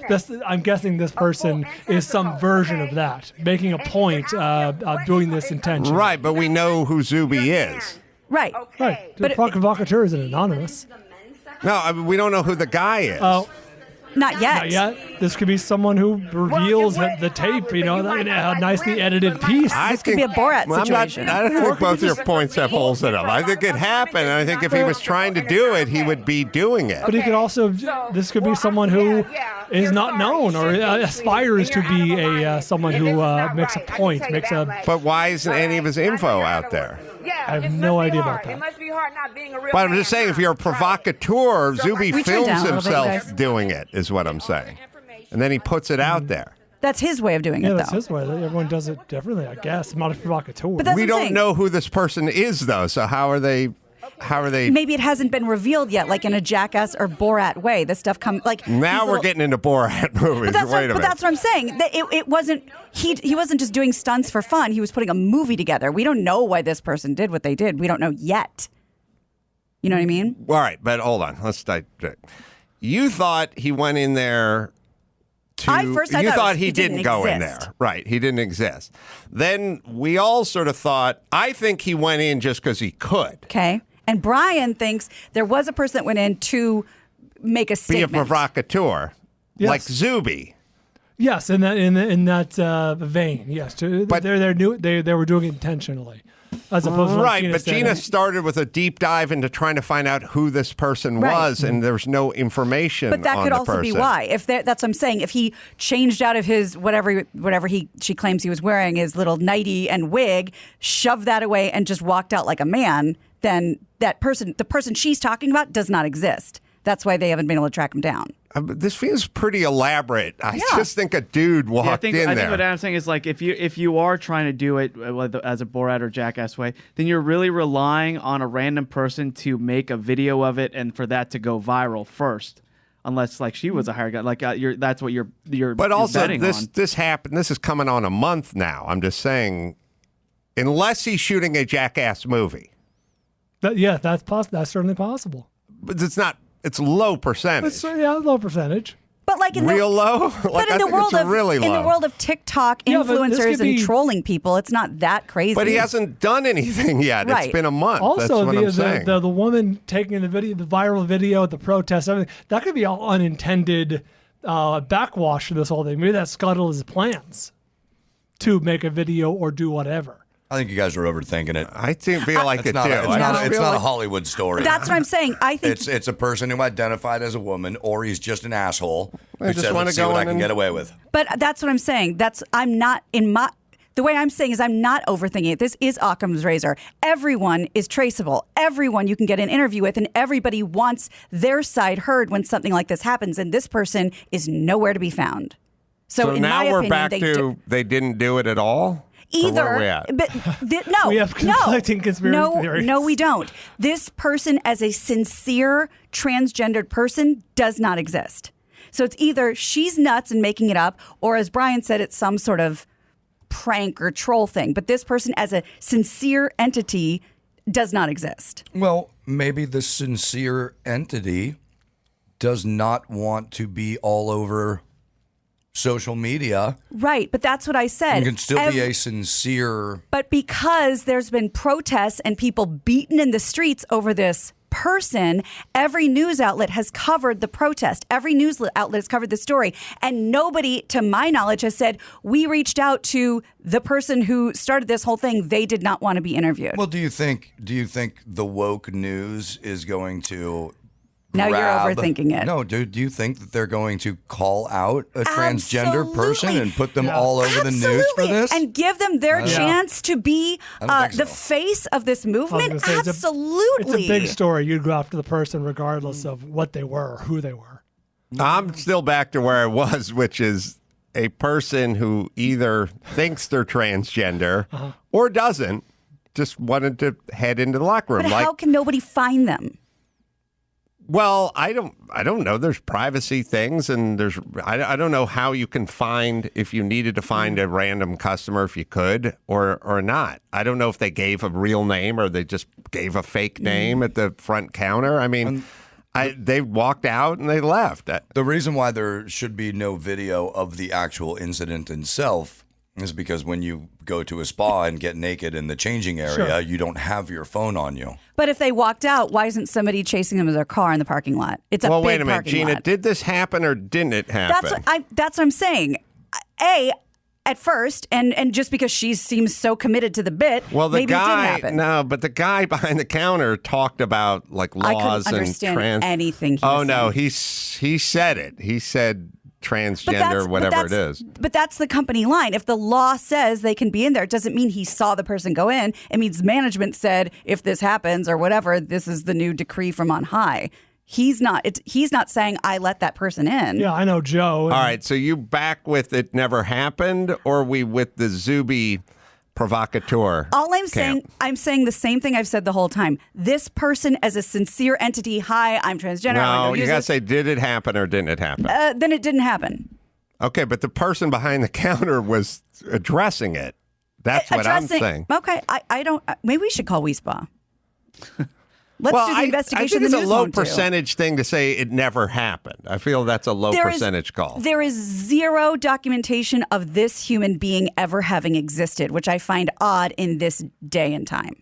That's I'm guessing this person is some version of that, making a point of doing this intentionally. Right, but we know who Zuby is. Right. Right. The provocateur isn't anonymous. No, I mean, we don't know who the guy is. Oh. Not yet. Not yet. This could be someone who reveals the tape, in a nicely edited piece. This could be a Borat situation. I don't think both your points have holes in them. I think it happened, and I think if he was trying to do it, he would be doing it. But he could also, this could be someone who is not known or aspires to be someone who makes a point, But why isn't any of his info out there? I have no idea about that. It must be hard not being a real But I'm just saying, if you're a provocateur, Zuby films down a little bit, himself guys. doing it, is what I'm saying. And then he puts it out there. That's his way of doing it, though. That's his way. Everyone does it differently, I guess. I'm not a provocateur. But that's We what I'm don't saying. know who this person is, though, so how are they... Maybe it hasn't been revealed yet, like in a Jackass or Borat way. This stuff comes like Now we're getting into Borat movies. But that's, Wait a minute. but that's what I'm saying. That it wasn't he wasn't just doing stunts for fun. He was putting a movie together. We don't know why this person did what they did. We don't know yet. You know what I mean? All right, but hold on. Let's start. You thought he went in there I thought he didn't go in there. Right, he didn't exist. Then we all sort of thought, I think he went in just because he could. Okay. And Bryan thinks there was a person that went in to make a be a statement. provocateur, Yes. like Zuby. Yes, in that vein. Yes, but they were doing it intentionally, as opposed to like Right, Gina but said. Gina started with a deep dive into trying to find out who this person Right. was, and there's no information But that on could the also be person. why. If that's what I'm saying. If he changed out of his whatever she claims he was wearing, his little nightie and wig, shoved that away, and just walked out like a man, then the person she's talking about, does not exist. That's why they haven't been able to track him down. This feels pretty elaborate. I Yeah. just think a dude walked I in think there. what Adam's saying is like if you are trying to do it as a Borat or Jackass way, then you're really relying on a random person to make a video of it and for that to go viral first. Unless like she was a hired guy, like that's what you're. But you're also, betting on. this happened. This is coming on a month now. I'm just saying, unless he's shooting a Jackass movie, that's certainly possible. but it's not. It's low percentage. It's low percentage. But like in Real low? But Like, in I the think world it's of really in the low. world of TikTok Yeah, but this influencers could and be- trolling people, it's not that crazy. But he hasn't done anything yet. Right. It's been a month. That's Also, what I'm saying. the woman taking the viral video, the protest, everything, that could be all unintended backwash for this whole thing. Maybe that scuttled his plans to make a video or do whatever. I think you guys are overthinking it. I feel like It's it not, too. it's I not, just it's feel not a like- Hollywood story. That's what I'm saying. I think It's a person who identified as a woman, or he's just an asshole I who just said, wanna "Let's see go what I in can and- get away with." But that's what I'm saying. The way I'm saying is I'm not overthinking it. This is Occam's razor. Everyone is traceable. Everyone you can get an interview with, and everybody wants their side heard when something like this happens. And this person is nowhere to be found. So in now my we're opinion, back they to they didn't do it at all? Or where are we either, at? but no, We have conflicting conspiracy theories. No, we don't. This person, as a sincere transgendered person, does not exist. So it's either she's nuts and making it up, or as Bryan said, it's some sort of prank or troll thing. But this person, as a sincere entity, does not exist. Well, maybe the sincere entity does not want to be all over social media. Right, but that's what I said. You can still be a sincere. But because there's been protests and people beaten in the streets over this person, every news outlet has covered the protest. Every news outlet has covered the story. And nobody, to my knowledge, has said, we reached out to the person who started this whole thing. They did not want to be interviewed. Well, do you think the woke news is going to Now you're grab- overthinking it. No, do you think that they're going to call out a transgender person Absolutely. and put them all over the news for this? And give them their Yeah. chance to be I don't think the so. face of this movement? I was gonna say, Absolutely. It's a big story. You'd go after the person regardless of what they were or who they were. I'm still back to where I was, which is a person who either thinks they're transgender or doesn't, just wanted to head into the locker room. But how can nobody find them? Well, I don't know. There's privacy things, and I don't know how you can find, if you needed to find a random customer, if you could or not. I don't know if they gave a real name or they just gave a fake name at the front counter. I mean, they walked out and they left. The reason why there should be no video of the actual incident itself is because when you go to a spa and get naked in the changing area, Sure. you don't have your phone on you. But if they walked out, why isn't somebody chasing them with their car in the parking lot? It's a Well, big wait a minute, parking Gina. lot. Did this happen or didn't it happen? That's what I'm saying. At first, and just because she seems so committed to the bit, Well, the maybe it guy, did happen. no, but the guy behind the counter talked about like I couldn't laws and understand trans. anything he Oh was no, saying. he said it. He said transgender, whatever it is. But that's the company line. If the law says they can be in there, it doesn't mean he saw the person go in. It means management said, if this happens or whatever, this is the new decree from on high. He's not saying I let that person in. Yeah, I know Joe. All right, so you back with it never happened, or are we with the Zuby provocateur? All I'm camp? saying the same thing I've said the whole time. This person as a sincere entity, hi, I'm transgender. I'm No, gonna you use gotta this. say, did it happen or didn't it happen? Then it didn't happen. Okay, but the person behind the counter was addressing it. That's what I'm saying. Okay, I don't. Maybe we should call WeSpa. Let's do the I investigation. think it's the a news low won't do. percentage thing to say it never happened. I feel that's a low There is- percentage call. There is zero documentation of this human being ever having existed, which I find odd in this day and time.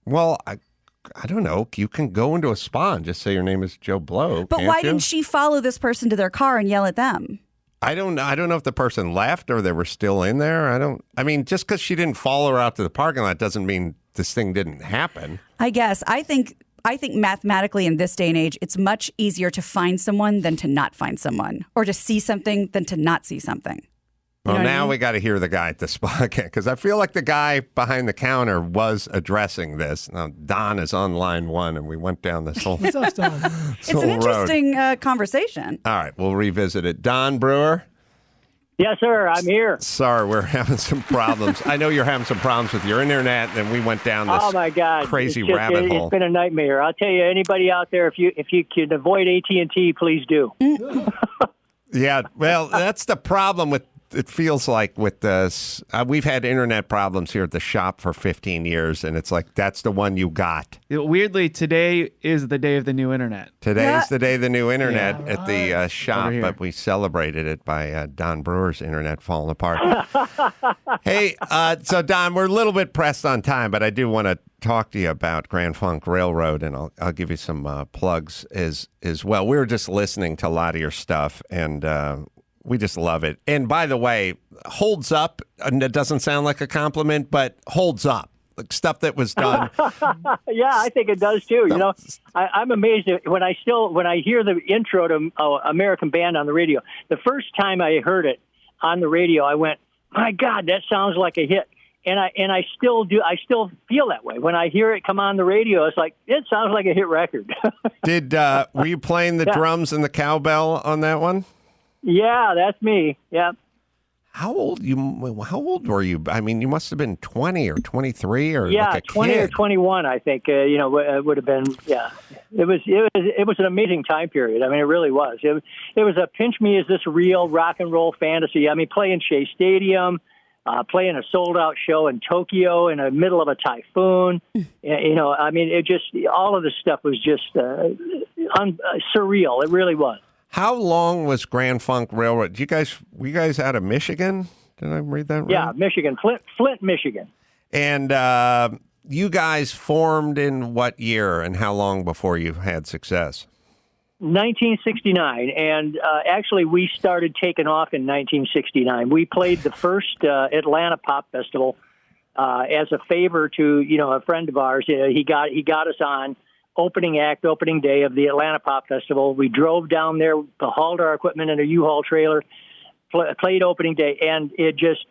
Well, I don't know. You can go into a spa and just say your name is Joe Blow. But why you? didn't she follow this person to their car and yell at them? I don't know if the person left or they were still in there. I mean, just because she didn't follow her out to the parking lot doesn't mean this thing didn't happen. I guess. I think mathematically in this day and age, it's much easier to find someone than to not find someone, or to see something than to not see something. Well, now we got to hear the guy at the spa again, because I feel like the guy behind the counter was addressing this. Now, Don is on line one, and we went down this whole It's an interesting conversation. All right, we'll revisit it. Don Brewer? Yes, sir, I'm here. Sorry, we're having some problems. I know you're having some problems with your internet, and we went down this oh my God, crazy rabbit hole. It's been a nightmare. I'll tell you, anybody out there, if you can avoid AT&T, please do. Yeah, well, that's the problem with. It feels like with this, we've had internet problems here at the shop for 15 years, and it's like, that's the one you got. Weirdly, today is the day of the new internet. Today is the day of the new internet at the shop, but we celebrated it by Don Brewer's internet falling apart. Hey, so Don, we're a little bit pressed on time, but I do want to talk to you about Grand Funk Railroad, and I'll give you some plugs as well. We were just listening to a lot of your stuff, and we just love it. And by the way, holds up, and it doesn't sound like a compliment, but holds up. Like stuff that was done. Yeah, I think it does too. You know, I'm amazed when I hear the intro to American Band on the radio. The first time I heard it on the radio, I went, "My God, that sounds like a hit." And I still do. I still feel that way when I hear it come on the radio. It's like it sounds like a hit record. Were you playing the drums and the cowbell on that one? Yeah, that's me. Yeah. How old were you? I mean, you must have been 20 or 23 or yeah, like a 20 kid. or 21. I think it would have been. Yeah, it was an amazing time period. I mean, it really was. It was a pinch me, is this real rock and roll fantasy? I mean, playing Shea Stadium, playing a sold out show in Tokyo in the middle of a typhoon. I mean, it just all of this stuff was just surreal. It really was. How long was Grand Funk Railroad? Were you guys out of Michigan? Did I read that right? Yeah, Michigan, Flint, Michigan. And you guys formed in what year, and how long before you had success? 1969, and actually we started taking off in 1969. We played the first Atlanta Pop Festival as a favor to a friend of ours. He got us on. Opening day of the Atlanta Pop Festival. We drove down there, hauled our equipment in a U-Haul trailer, played opening day, and it just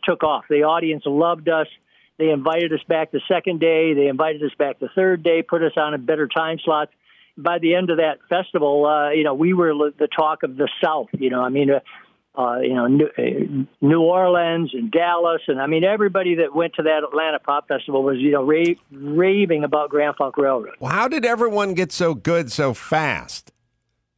took off. The audience loved us. They invited us back the second day. They invited us back the third day, put us on a better time slots. By the end of that festival, we were the talk of the South. New Orleans and Dallas, and I mean everybody that went to that Atlanta Pop Festival was raving about Grand Funk Railroad. Well, how did everyone get so good so fast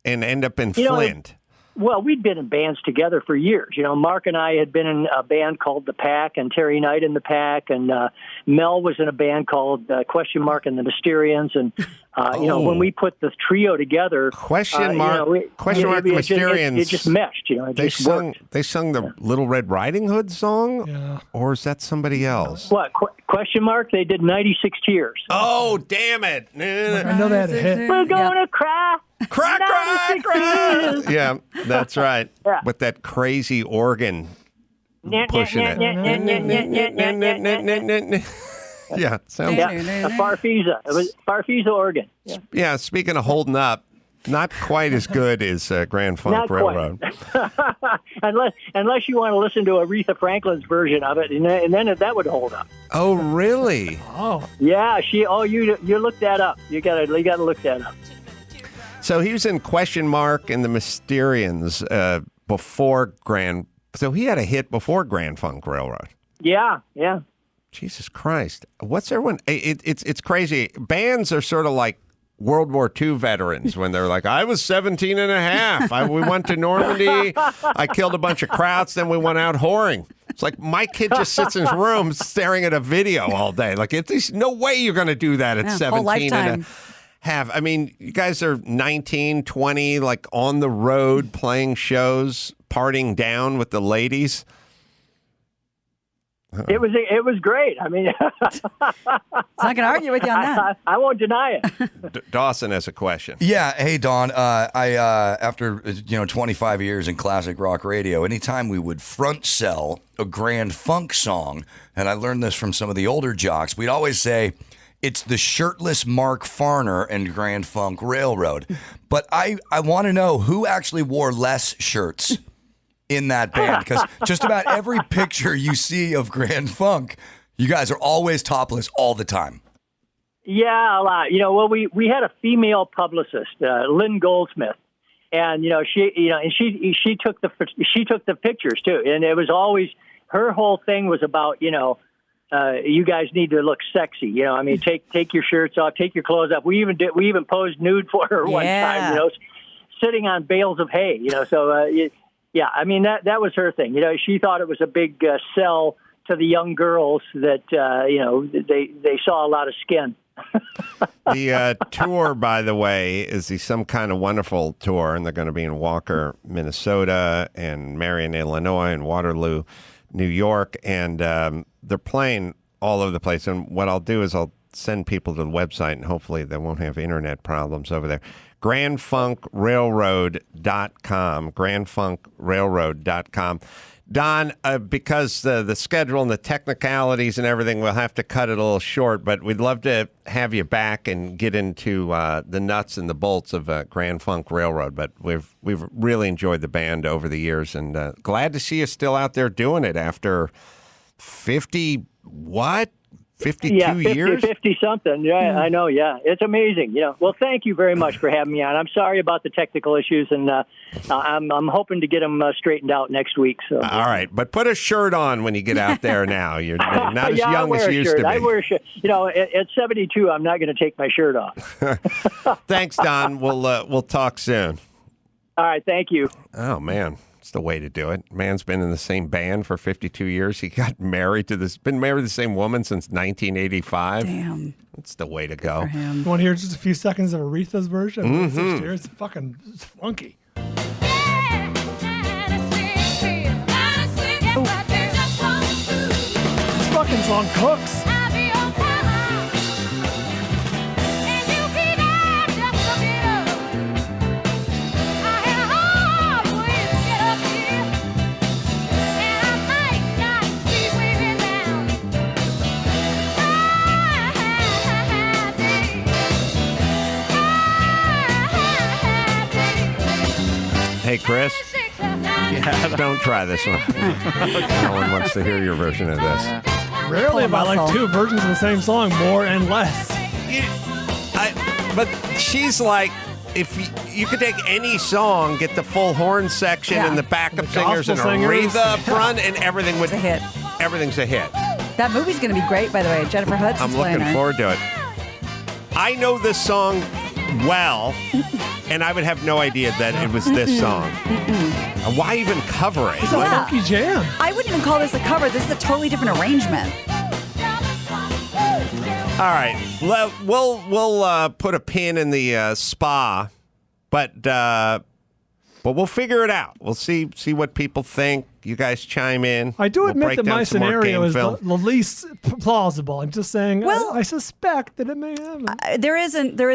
and end up in Flint? Well, we'd been in bands together for years. Mark and I had been in a band called The Pack, and Terry Knight in The Pack, and Mel was in a band called Question Mark and the Mysterians. And, when we put the trio together... Question Mark the Mysterians... It just meshed, They sung the Little Red Riding Hood song? Yeah. Or is that somebody else? What, Question Mark? They did 96 Tears. Oh, damn it. I know that hit. We're going to cry. Cry, cry, cry. Yeah, that's right. Yeah. With that crazy organ pushing it. Yeah, sounds. Yeah, a Farfisa. It was Farfisa organ. Yeah, speaking of holding up, not quite as good as Grand Funk Railroad. unless you want to listen to Aretha Franklin's version of it, and then that would hold up. Oh, really? Oh, yeah. You look that up. You gotta look that up. So he was in Question Mark and the Mysterians before So he had a hit before Grand Funk Railroad. Yeah. Jesus Christ. What's everyone... It's crazy. Bands are sort of like World War II veterans when they're like, I was 17 and a half. We went to Normandy. I killed a bunch of Krauts. Then we went out whoring. It's like my kid just sits in his room staring at a video all day. Like, there's no way you're going to do that at 17 and a half. I mean, you guys are 19, 20, like on the road playing shows, partying down with the ladies. It was great. I mean, it's not going to argue with you on that. I won't deny it. Dawson has a question. Yeah. Hey, Don. I after 25 years in classic rock radio, anytime we would front sell a Grand Funk song, and I learned this from some of the older jocks, we'd always say it's the shirtless Mark Farner and Grand Funk Railroad. But I want to know who actually wore less shirts in that band, because just about every picture you see of Grand Funk, you guys are always topless all the time. Yeah, a lot. Well, we had a female publicist, Lynn Goldsmith, and she took the pictures too, and it was always her whole thing was about you guys need to look sexy. Take your shirts off, take your clothes off. We even posed nude for her one time. Sitting on bales of hay. Yeah, I mean, that was her thing. She thought it was a big sell to the young girls that, they saw a lot of skin. The tour, by the way, is the Some Kind of Wonderful tour, and they're going to be in Walker, Minnesota, and Marion, Illinois, and Waterloo, New York, and they're playing all over the place. And what I'll do is I'll send people to the website, and hopefully they won't have internet problems over there. GrandFunkRailroad.com. GrandFunkRailroad.com. Don, because the schedule and the technicalities and everything, we'll have to cut it a little short, but we'd love to have you back and get into the nuts and the bolts of Grand Funk Railroad. But we've really enjoyed the band over the years, and glad to see you still out there doing it after 52 years? 50-something. Yeah, I know, yeah. It's amazing. Well, thank you very much for having me on. I'm sorry about the technical issues, and I'm hoping to get them straightened out next week. So. All right, but put a shirt on when you get out there now. You're not as young as you used to be. I wear a shirt. At 72, I'm not going to take my shirt off. Thanks, Don. We'll talk soon. All right, thank you. Oh, man. It's the way to do it. Man's been in the same band for 52 years. He got married to the same woman since 1985. Damn. That's the way to go. You want to hear just a few seconds of Aretha's version? Mm-hmm. It's funky. This fucking song cooks. Hey, Chris. Yeah. Don't try this one. No one wants to hear your version of this. Rarely have I like two versions of the same song, more and less. But she's like, if you could take any song, get the full horn section and the backup singers and Aretha up front, and everything would hit. Everything's a hit. That movie's going to be great, by the way. Jennifer Hudson's I'm looking playing her. forward to it. I know this song well, and I would have no idea that it was this song. Why even cover it? It's a funky jam. I wouldn't even call this a cover. This is a totally different arrangement. All right, we'll put a pin in the spa, but we'll figure it out. We'll see what people think. You guys chime in. I do admit that my scenario is the least plausible. I'm just saying. Well, I suspect that it may happen. There is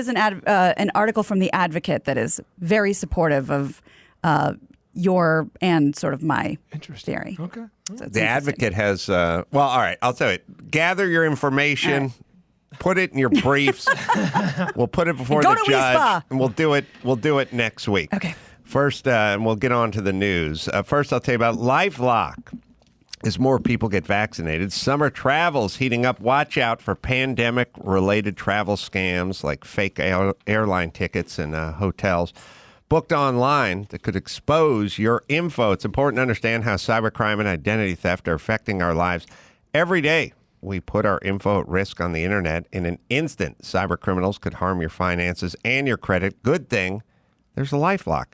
an article from The Advocate that is very supportive of your and sort of my theory. Okay. So The Advocate has all right. I'll tell you. Gather your information. Put it in your briefs. We'll put it before the judge, and we'll do it next week. Okay. First, and we'll get on to the news. First, I'll tell you about LifeLock. As more people get vaccinated, summer travel's heating up. Watch out for pandemic-related travel scams like fake airline tickets and hotels booked online that could expose your info. It's important to understand how cybercrime and identity theft are affecting our lives every day. We put our info at risk on the internet. In an instant, cybercriminals could harm your finances and your credit. Good thing there's a LifeLock.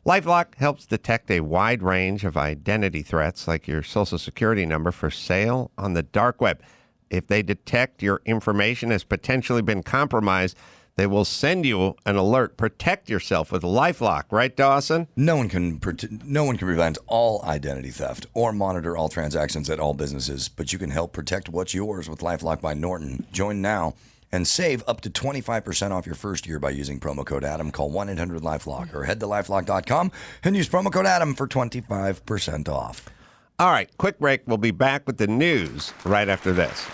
LifeLock helps detect a wide range of identity threats like your social security number for sale on the dark web. If they detect your information has potentially been compromised, They will send you an alert. Protect yourself with LifeLock, right, Dawson? No one can prevent all identity theft or monitor all transactions at all businesses, but you can help protect what's yours with LifeLock by Norton. Join now and save up to 25% off your first year by using promo code Adam. Call 1-800-LifeLock or head to LifeLock.com and use promo code Adam for 25% off. All right, quick break. We'll be back with the news right after this.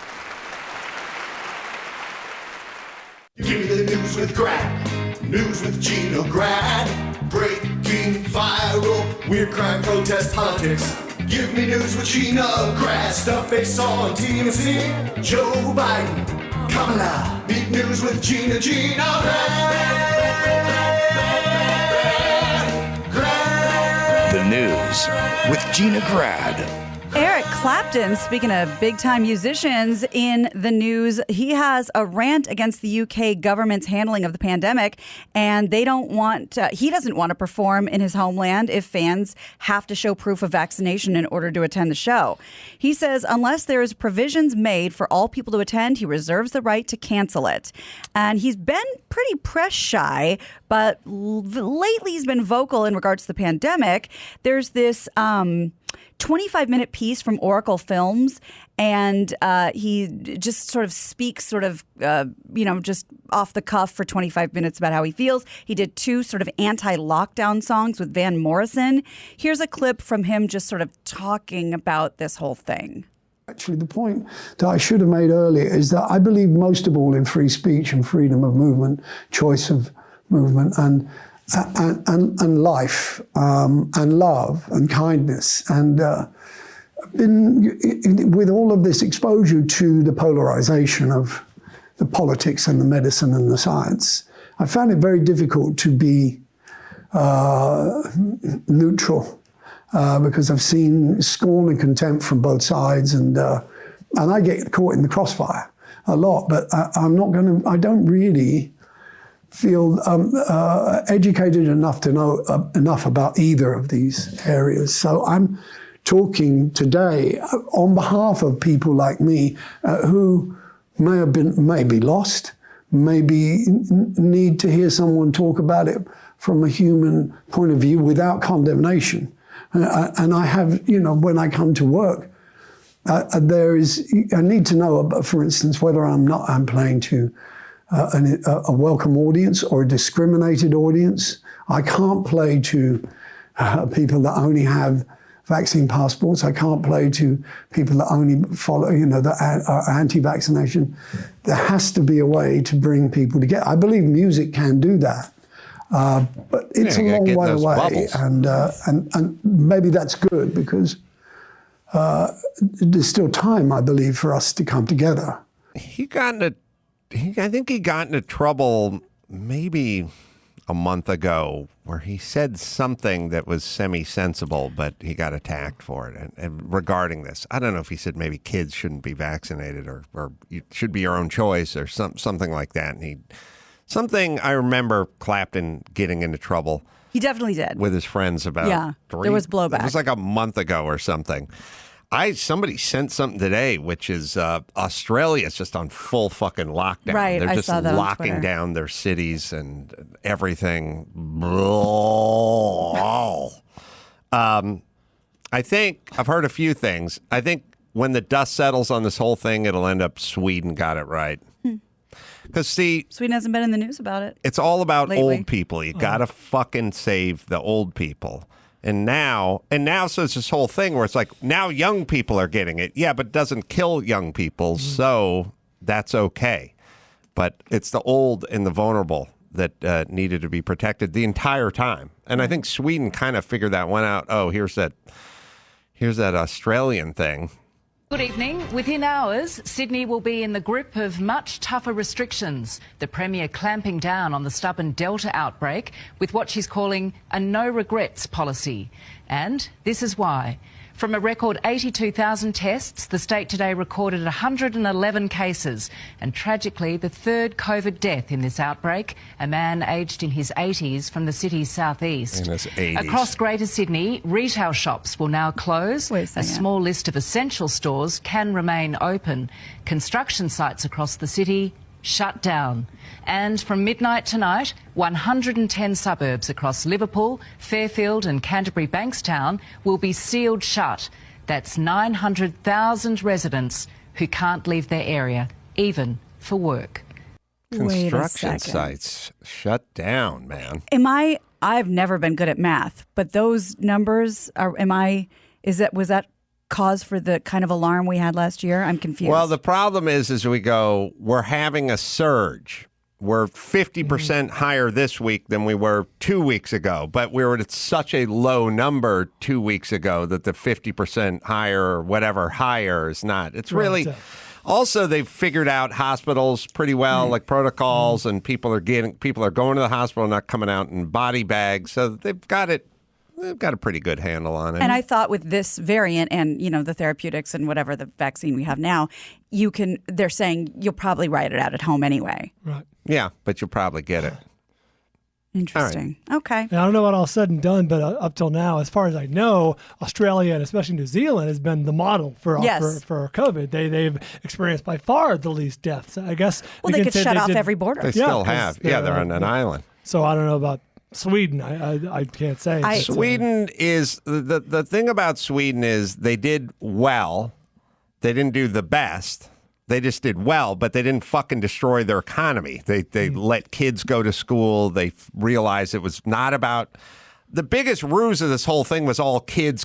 Give me the news with Grad, news with Gina Grad, breaking, viral, weird crime, protest, politics. Give me news with Gina Grad, stuff they saw on TMZ, Joe Biden, Kamala. Meet news with Gina Grad. The news with Gina Grad. Eric Clapton, speaking of big-time musicians in the news, he has a rant against the UK government's handling of the pandemic, and he doesn't want to perform in his homeland if fans have to show proof of vaccination in order to attend the show. He says unless there is provisions made for all people to attend, he reserves the right to cancel it. And he's been pretty press shy, but lately he's been vocal in regards to the pandemic. There's this 25-minute piece from Oracle Films, and he just sort of speaks just off the cuff for 25 minutes about how he feels. He did 2 sort of anti-lockdown songs with Van Morrison. Here's a clip from him just sort of talking about this whole thing. Actually, the point that I should have made earlier is that I believe most of all in free speech and freedom of movement, choice of movement, and life, and love and kindness. And with all of this exposure to the polarization of the politics and the medicine and the science, I found it very difficult to be neutral because I've seen scorn and contempt from both sides, and I get caught in the crossfire a lot. But I don't really feel educated enough to know enough about either of these areas. So I'm talking today on behalf of people like me who may be lost, maybe need to hear someone talk about it from a human point of view without condemnation. And I have, when I come to work, I need to know, for instance, whether I'm playing to a welcome audience or a discriminated audience. I can't play to people that only have vaccine passports. I can't play to people that only follow, that are anti-vaccination. There has to be a way to bring people together. I believe music can do that, but it's a long way away, and maybe that's good because there's still time, I believe, for us to come together. I think he got into trouble maybe a month ago where he said something that was semi-sensible, but he got attacked for it. And regarding this, I don't know if he said maybe kids shouldn't be vaccinated or it should be your own choice or something like that. And something I remember Clapton getting into trouble. He definitely did. With his friends about. Yeah, there was blowback. It was like a month ago or something. Somebody sent something today, which is Australia's just on full fucking lockdown. Right, They're just I saw that locking down their cities and everything. I think I've heard a few things. I think when the dust settles on this whole thing, it'll end up Sweden got it right. Because Sweden hasn't been in the news about it. It's all about lately. Old people. You got to fucking save the old people. And now, so it's this whole thing where it's like, now young people are getting it. Yeah, but it doesn't kill young people, so that's okay. But it's the old and the vulnerable that needed to be protected the entire time. And I think Sweden kind of figured that one out. Oh, here's that Australian thing. Good evening. Within hours, Sydney will be in the grip of much tougher restrictions. The Premier clamping down on the stubborn Delta outbreak with what she's calling a no-regrets policy. And this is why. From a record 82,000 tests, the state today recorded 111 cases. And tragically, the third COVID death in this outbreak, a man aged in his 80s from the city's southeast. In his 80s. Across Greater Sydney, retail shops will now close. A small list of essential stores can remain open. Construction sites across the city shut down. And from midnight tonight, 110 suburbs across Liverpool, Fairfield and Canterbury Bankstown will be sealed shut. That's 900,000 residents who can't leave their area, even for work. Construction sites shut down, man. I've never been good at math, but those numbers was that cause for the kind of alarm we had last year? I'm confused. Well, the problem is as we go, we're having a surge. We're 50% higher this week than we were 2 weeks ago, but we were at such a low number 2 weeks ago that the 50% higher or whatever higher is not. It's really... Also, they've figured out hospitals pretty well, like protocols, and people are going to the hospital, not coming out in body bags. So they've got a pretty good handle on it. And I thought with this variant and, the therapeutics and whatever the vaccine we have now, they're saying you'll probably write it out at home anyway. Right. Yeah, but you'll probably get it. Interesting. Okay. And I don't know what all said and done, but up till now, as far as I know, Australia and especially New Zealand has been the model for COVID. They've experienced by far the least deaths. I guess. Well, they could shut off every border. They still have. They're on an island. So I don't know about Sweden. I can't say. Sweden is the thing about Sweden is they did well. They didn't do the best. They just did well, but they didn't fucking destroy their economy. They let kids go to school. They realized it was not about... The biggest ruse of this whole thing was all kids,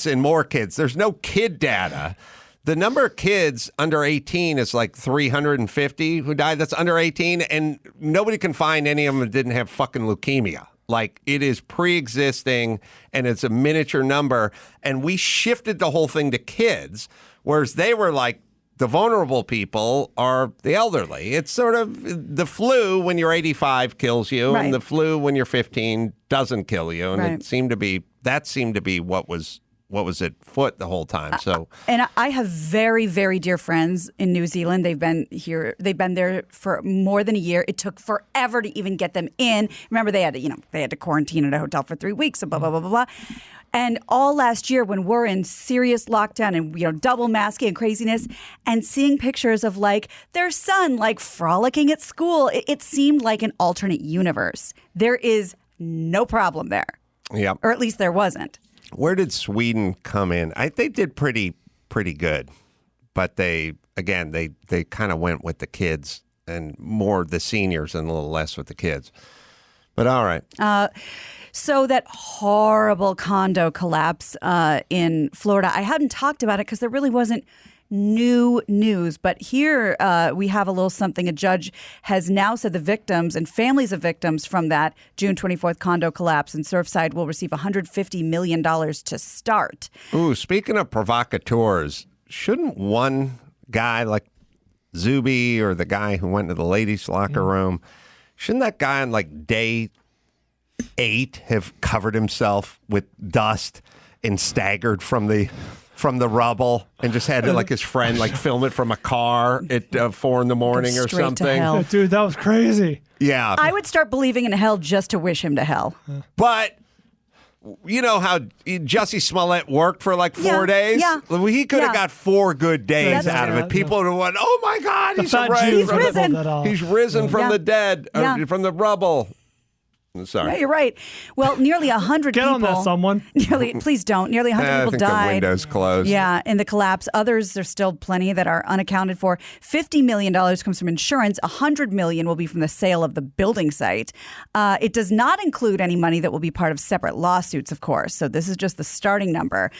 and more kids. There's no kid data. The number of kids under 18 is like 350 who died. That's under 18, and nobody can find any of them that didn't have fucking leukemia. Like, it is pre-existing, and it's a miniature number, and we shifted the whole thing to kids, whereas they were like, the vulnerable people are the elderly. It's sort of the flu when you're 85 kills you, and the flu when you're 15 doesn't kill you. And it seemed to be what was at foot the whole time. So, and I have very, very dear friends in New Zealand. They've been here. They've been there for more than a year. It took forever to even get them in. Remember, they had to quarantine at a hotel for 3 weeks. So blah blah blah blah blah. And all last year, when we're in serious lockdown and double masking and craziness, and seeing pictures of like their son like frolicking at school, it seemed like an alternate universe. There is no problem there. Yeah, or at least there wasn't. Where did Sweden come in? They did pretty good, but they kind of went with the kids and more the seniors and a little less with the kids. But all right. So that horrible condo collapse in Florida, I hadn't talked about it because there really wasn't new news. But here we have a little something. A judge has now said the victims and families of victims from that June 24th condo collapse in Surfside will receive $150 million to start. Ooh, speaking of provocateurs, shouldn't one guy like Zuby or the guy who went to the ladies' locker room, shouldn't that guy on like day 8 have covered himself with dust and staggered from the rubble and just had like his friend like film it from a car at 4 a.m. or something? Yeah, dude, that was crazy. Yeah, I would start believing in hell just to wish him to hell. But you know how Jussie Smollett worked for like 4 days? Yeah. He could have got 4 good days out of it. People would have went, oh my God, he's risen. He's risen from the dead, from the rubble. Sorry. Yeah, you're right. Well, nearly 100 people. Get on that, someone. Please don't. Nearly 100 people died. I think the window's closed. Yeah, in the collapse. Others, there's still plenty that are unaccounted for. $50 million comes from insurance. $100 million will be from the sale of the building site. It does not include any money that will be part of separate lawsuits, of course. So this is just the starting number.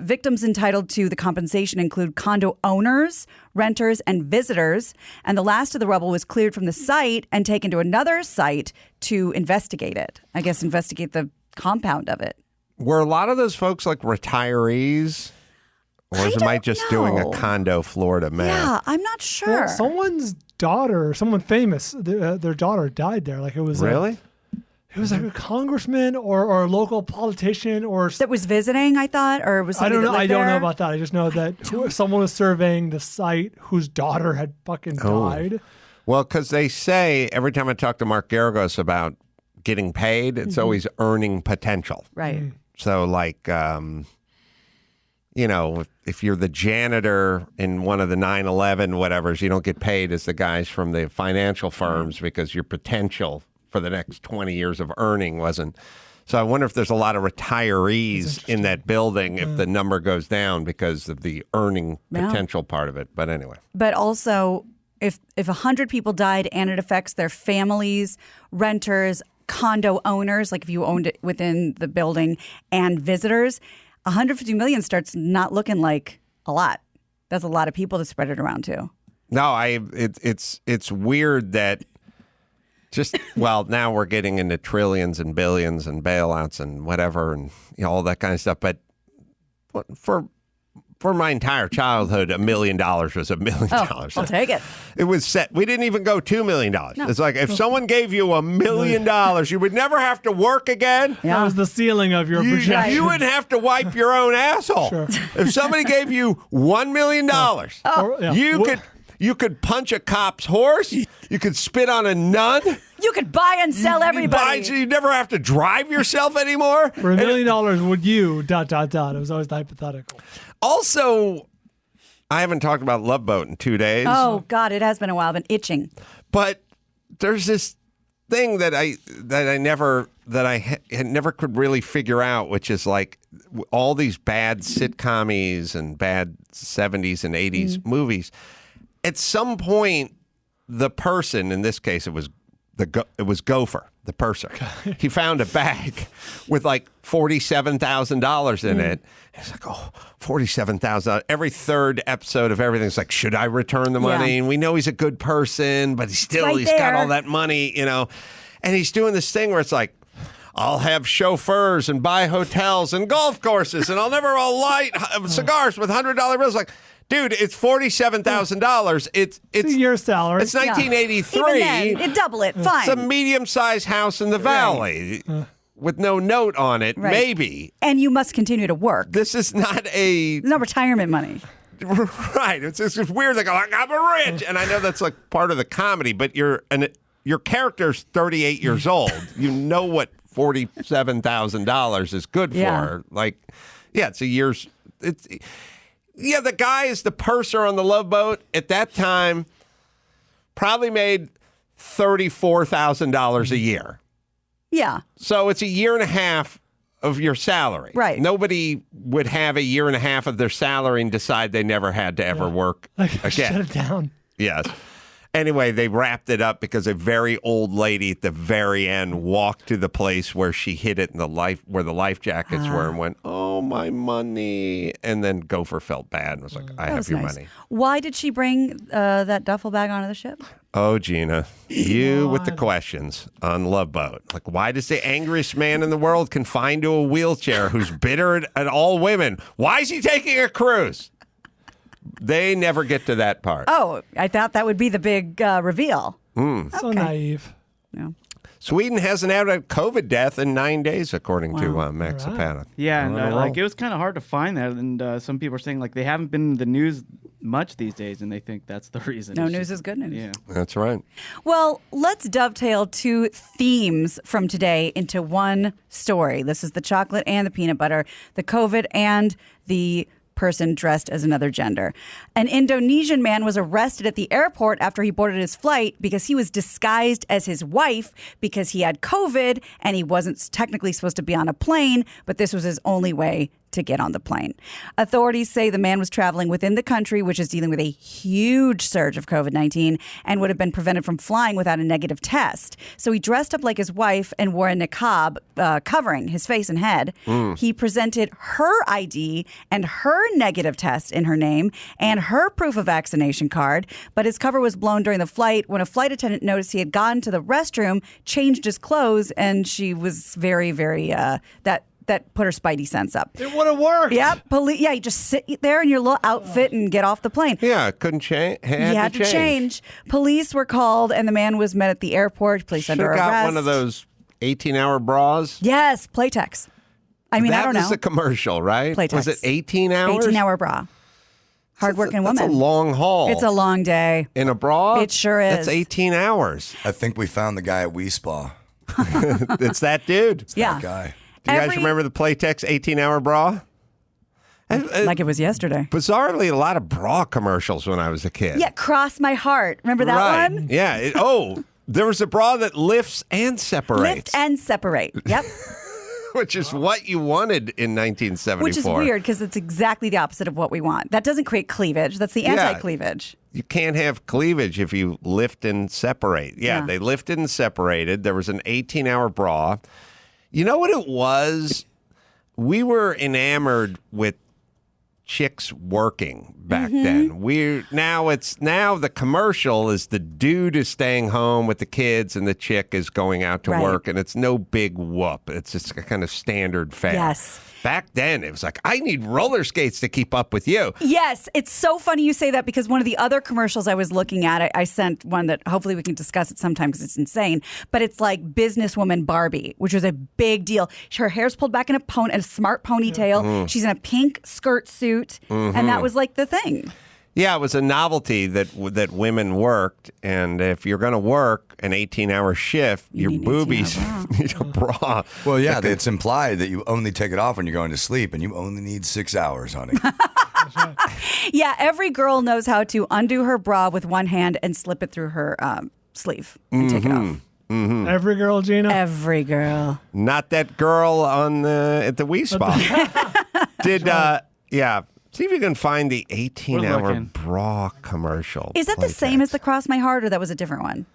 Victims entitled to the compensation include condo owners, renters, and visitors. And the last of the rubble was cleared from the site and taken to another site to investigate it. I guess investigate the compound of it. Were a lot of those folks like retirees? Or is Mike just doing a condo Florida man? Yeah, I'm not sure. Well, someone's daughter, someone famous, their daughter died there. Like it was really? It was like a congressman or a local politician or that was visiting. I thought, or was I don't know. I don't know there? about that. I just know that someone was surveying the site whose daughter had fucking died. Well, because they say every time I talk to Mark Garagos about getting paid, it's always earning potential. Right. So like, if you're the janitor in one of the 9/11 whatevers, you don't get paid as the guys from the financial firms because your potential for the next 20 years of earning wasn't. So I wonder if there's a lot of retirees in that building if the number goes down because of the earning potential part of it. But anyway. But also, if 100 people died and it affects their families, renters, condo owners, like if you owned it within the building, and visitors, 150 million starts not looking like a lot. That's a lot of people to spread it around to. No, it's weird that now we're getting into trillions and billions and bailouts and whatever and all that kind of stuff. But for my entire childhood, $1 million was $1 million. I'll take it. It was set. We didn't even go $2 million. No. It's like if someone gave you $1 million, you would never have to work again. That was the ceiling of your projection. You wouldn't have to wipe your own asshole. Sure. If somebody gave you $1 million, you could punch a cop's horse. You could spit on a nun. You could buy and sell everybody. You never have to drive yourself anymore. For $1 million, would you ... It was always the hypothetical. Also, I haven't talked about Love Boat in 2 days. Oh God, it has been a while. I've been itching. But there's this thing that I never could really figure out, which is like all these bad sitcomies and bad 70s and 80s movies. At some point, the person, in this case, it was Gopher, the purser. He found a bag with like $47,000 in it. He's like, $47,000. Every third episode of everything's like, should I return the money? Yeah. And we know he's a good person, but he's got all that money, And he's doing this thing where it's like, I'll have chauffeurs and buy hotels and golf courses, and I'll light cigars with $100 bills. Like, dude, it's $47,000. It's your salary. It's 1983. Even then, it'd double it. Fine. It's a medium-sized house in the valley with no note on it, maybe. And you must continue to work. This is not no retirement money. Right. It's weird. They go, I'm rich. And I know that's like part of the comedy, but your character's 38 years old. You know what $47,000 is good for. Like, it's a year's... the guy is the purser on the Love Boat. At that time, probably made $34,000 a year. Yeah. So it's a year and a half of your salary. Right. Nobody would have a year and a half of their salary and decide they never had to ever work again. Shut it down. Yes. Anyway, they wrapped it up because a very old lady at the very end walked to the place where she hid it in where the life jackets were and went, "Oh, my money." And then Gopher felt bad and was like, I have your money. Why did she bring that duffel bag onto the ship? Oh, Gina, you with the questions on Love Boat. Like, why does the angriest man in the world confined to a wheelchair who's bitter at all women? Why is he taking a cruise? They never get to that part. Oh, I thought that would be the big reveal. So naive. Yeah. Sweden hasn't had a COVID death in 9 days, according to Max Zapata. Yeah, and it was kind of hard to find that, and some people are saying like they haven't been in the news much these days, and they think that's the reason. No news is good news. Yeah, that's right. Well, let's dovetail two themes from today into one story. This is the chocolate and the peanut butter, the COVID and the person dressed as another gender. An Indonesian man was arrested at the airport after he boarded his flight because he was disguised as his wife because he had COVID and he wasn't technically supposed to be on a plane, but this was his only way to get on the plane. Authorities say the man was traveling within the country, which is dealing with a huge surge of COVID-19 and would have been prevented from flying without a negative test. So he dressed up like his wife and wore a niqab covering his face and head. He presented her ID and her negative test in her name and her proof of vaccination card, but his cover was blown during the flight when a flight attendant noticed he had gone to the restroom, changed his clothes, and she was very, very, that put her spidey sense up. It would have worked. Yep. You just sit there in your little outfit and get off the plane. Yeah, couldn't change. He had to change. Police were called, and the man was met at the airport, placed under arrest. Got one of those 18-hour bras? Yes, Playtex. I don't know. That was the commercial, right? Playtex. Was it 18 hours? 18-hour bra. Hardworking woman. That's a long haul. It's a long day. In a bra? It sure is. That's 18 hours. I think we found the guy at Wee Spa. It's that dude. Yeah. That guy. Do you guys remember the Playtex 18-hour bra? Like it was yesterday. Bizarrely, a lot of bra commercials when I was a kid. Yeah, Cross My Heart. Remember that one? Yeah. There was a bra that lifts and separates. Lift and separate. Yep. Which is what you wanted in 1974. Which is weird because it's exactly the opposite of what we want. That doesn't create cleavage. That's the anti-cleavage. You can't have cleavage if you lift and separate. Yeah, they lifted and separated. There was an 18-hour bra. You know what it was? We were enamored with chicks working back then. Now the commercial is the dude is staying home with the kids and the chick is going out to work, and it's no big whoop. It's just a kind of standard fare. Yes. Back then, it was like, I need roller skates to keep up with you. Yes. It's so funny you say that because one of the other commercials I was looking at, I sent one that hopefully we can discuss it sometime because it's insane, but it's like businesswoman Barbie, which was a big deal. Her hair's pulled back in a smart ponytail. She's in a pink skirt suit, and that was like the thing. Yeah, it was a novelty that women worked, and if you're going to work an 18-hour shift, your boobies need a bra. Well, yeah, it's implied that you only take it off when you're going to sleep, and you only need 6 hours, honey. Yeah, every girl knows how to undo her bra with one hand and slip it through her sleeve and take it off. Every girl, Gina? Every girl. Not that girl at the Wii Spa. See if you can find the 18-hour bra commercial. Is that the same as the Cross My Heart, or that was a different one?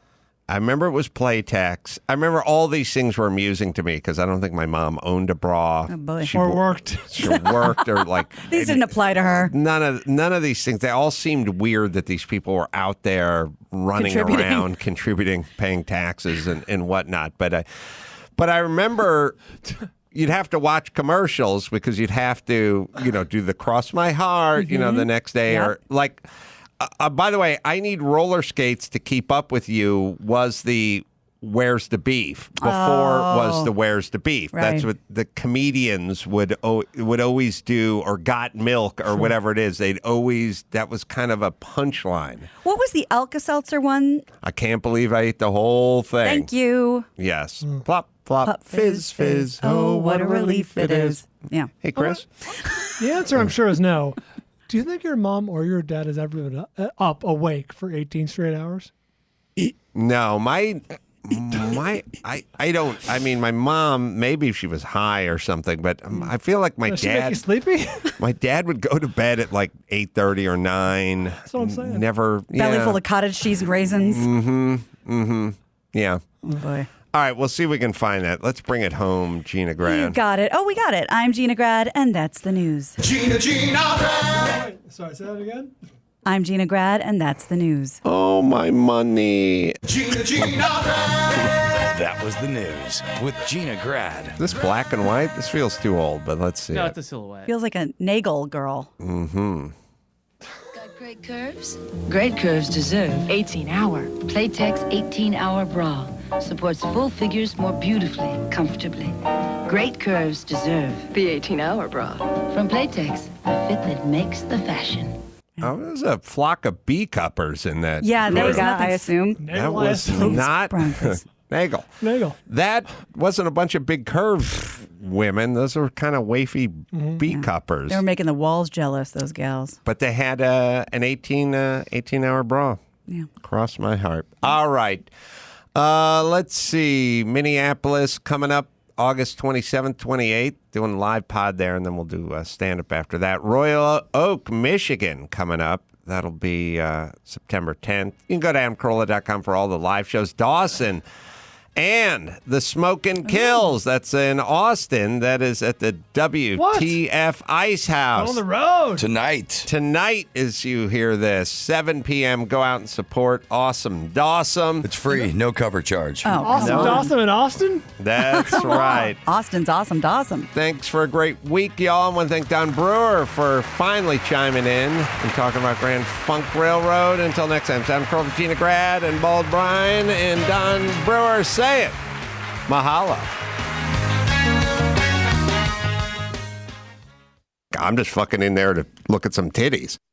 I remember it was Playtex. I remember all these things were amusing to me because I don't think my mom owned a bra. Oh, boy. Or worked. She worked or like... These didn't apply to her. None of these things. They all seemed weird that these people were out there running around, contributing, paying taxes and whatnot. But I remember... You'd have to watch commercials because you'd have to, do the Cross My Heart, the next day. Or like, by the way, I need roller skates to keep up with you was the Where's the Beef before was the Where's the Beef. Right. That's what the comedians would always do, or Got Milk or whatever it is. That was kind of a punchline. What was the Alka-Seltzer one? I can't believe I ate the whole thing. Thank you. Yes. Plop. Plop, fizz, fizz. Oh, what a relief it is. Yeah. Hey, Chris. The answer, I'm sure, is no. Do you think your mom or your dad has ever been awake for 18 straight hours? No, I don't. I mean, my mom, maybe she was high or something, but I feel like my Does dad. she make you sleepy? My dad would go to bed at like 8:30 or 9. That's what I'm saying. Never. Belly full of cottage cheese and raisins. Yeah. Oh, boy. All right, we'll see if we can find that. Let's bring it home, Gina Grad. You got it. Oh, we got it. I'm Gina Grad, and that's the news. Gina Grad. Sorry, say that again? I'm Gina Grad, and that's the news. Oh, my money. Gina Grad. That was the news with Gina Grad. This black and white, this feels too old, but let's see. No, it. it's a silhouette. Feels like a Nagel girl. Got great curves? Great curves deserve 18-hour. Playtex 18-hour bra. Supports full figures more beautifully, comfortably. Great curves deserve the 18-hour bra. From Playtex, the fit that makes the fashion. Oh, there's a flock of bee cuppers in that. Yeah, there was group. nothing. I assume. That was not Nagel. That wasn't a bunch of big curve women. Those were kind of wafy bee cuppers. They were making the walls jealous, those gals. But they had an 18-hour bra. Yeah. Cross my heart. All right. Let's see. Minneapolis coming up August 27th, 28th. Doing a live pod there, and then we'll do stand-up after that. Royal Oak, Michigan coming up. That'll be September 10th. You can go to adamcarolla.com for all the live shows. Dawson and the Smokin' Kills. That's in Austin. That is at the WTF Ice House. On the road. Tonight, as you hear this, 7 p.m. Go out and support Awesome Dawson. It's free, no cover charge. Oh, Awesome Dawson in Austin? That's right. Austin's awesome Dawson. Thanks for a great week, y'all. I want to thank Don Brewer for finally chiming in and talking about Grand Funk Railroad. Until next time, Adam Carolla, Gina Grad, and Bald Bryan, and Don Brewer. Say it. Mahalo. I'm just fucking in there to look at some titties.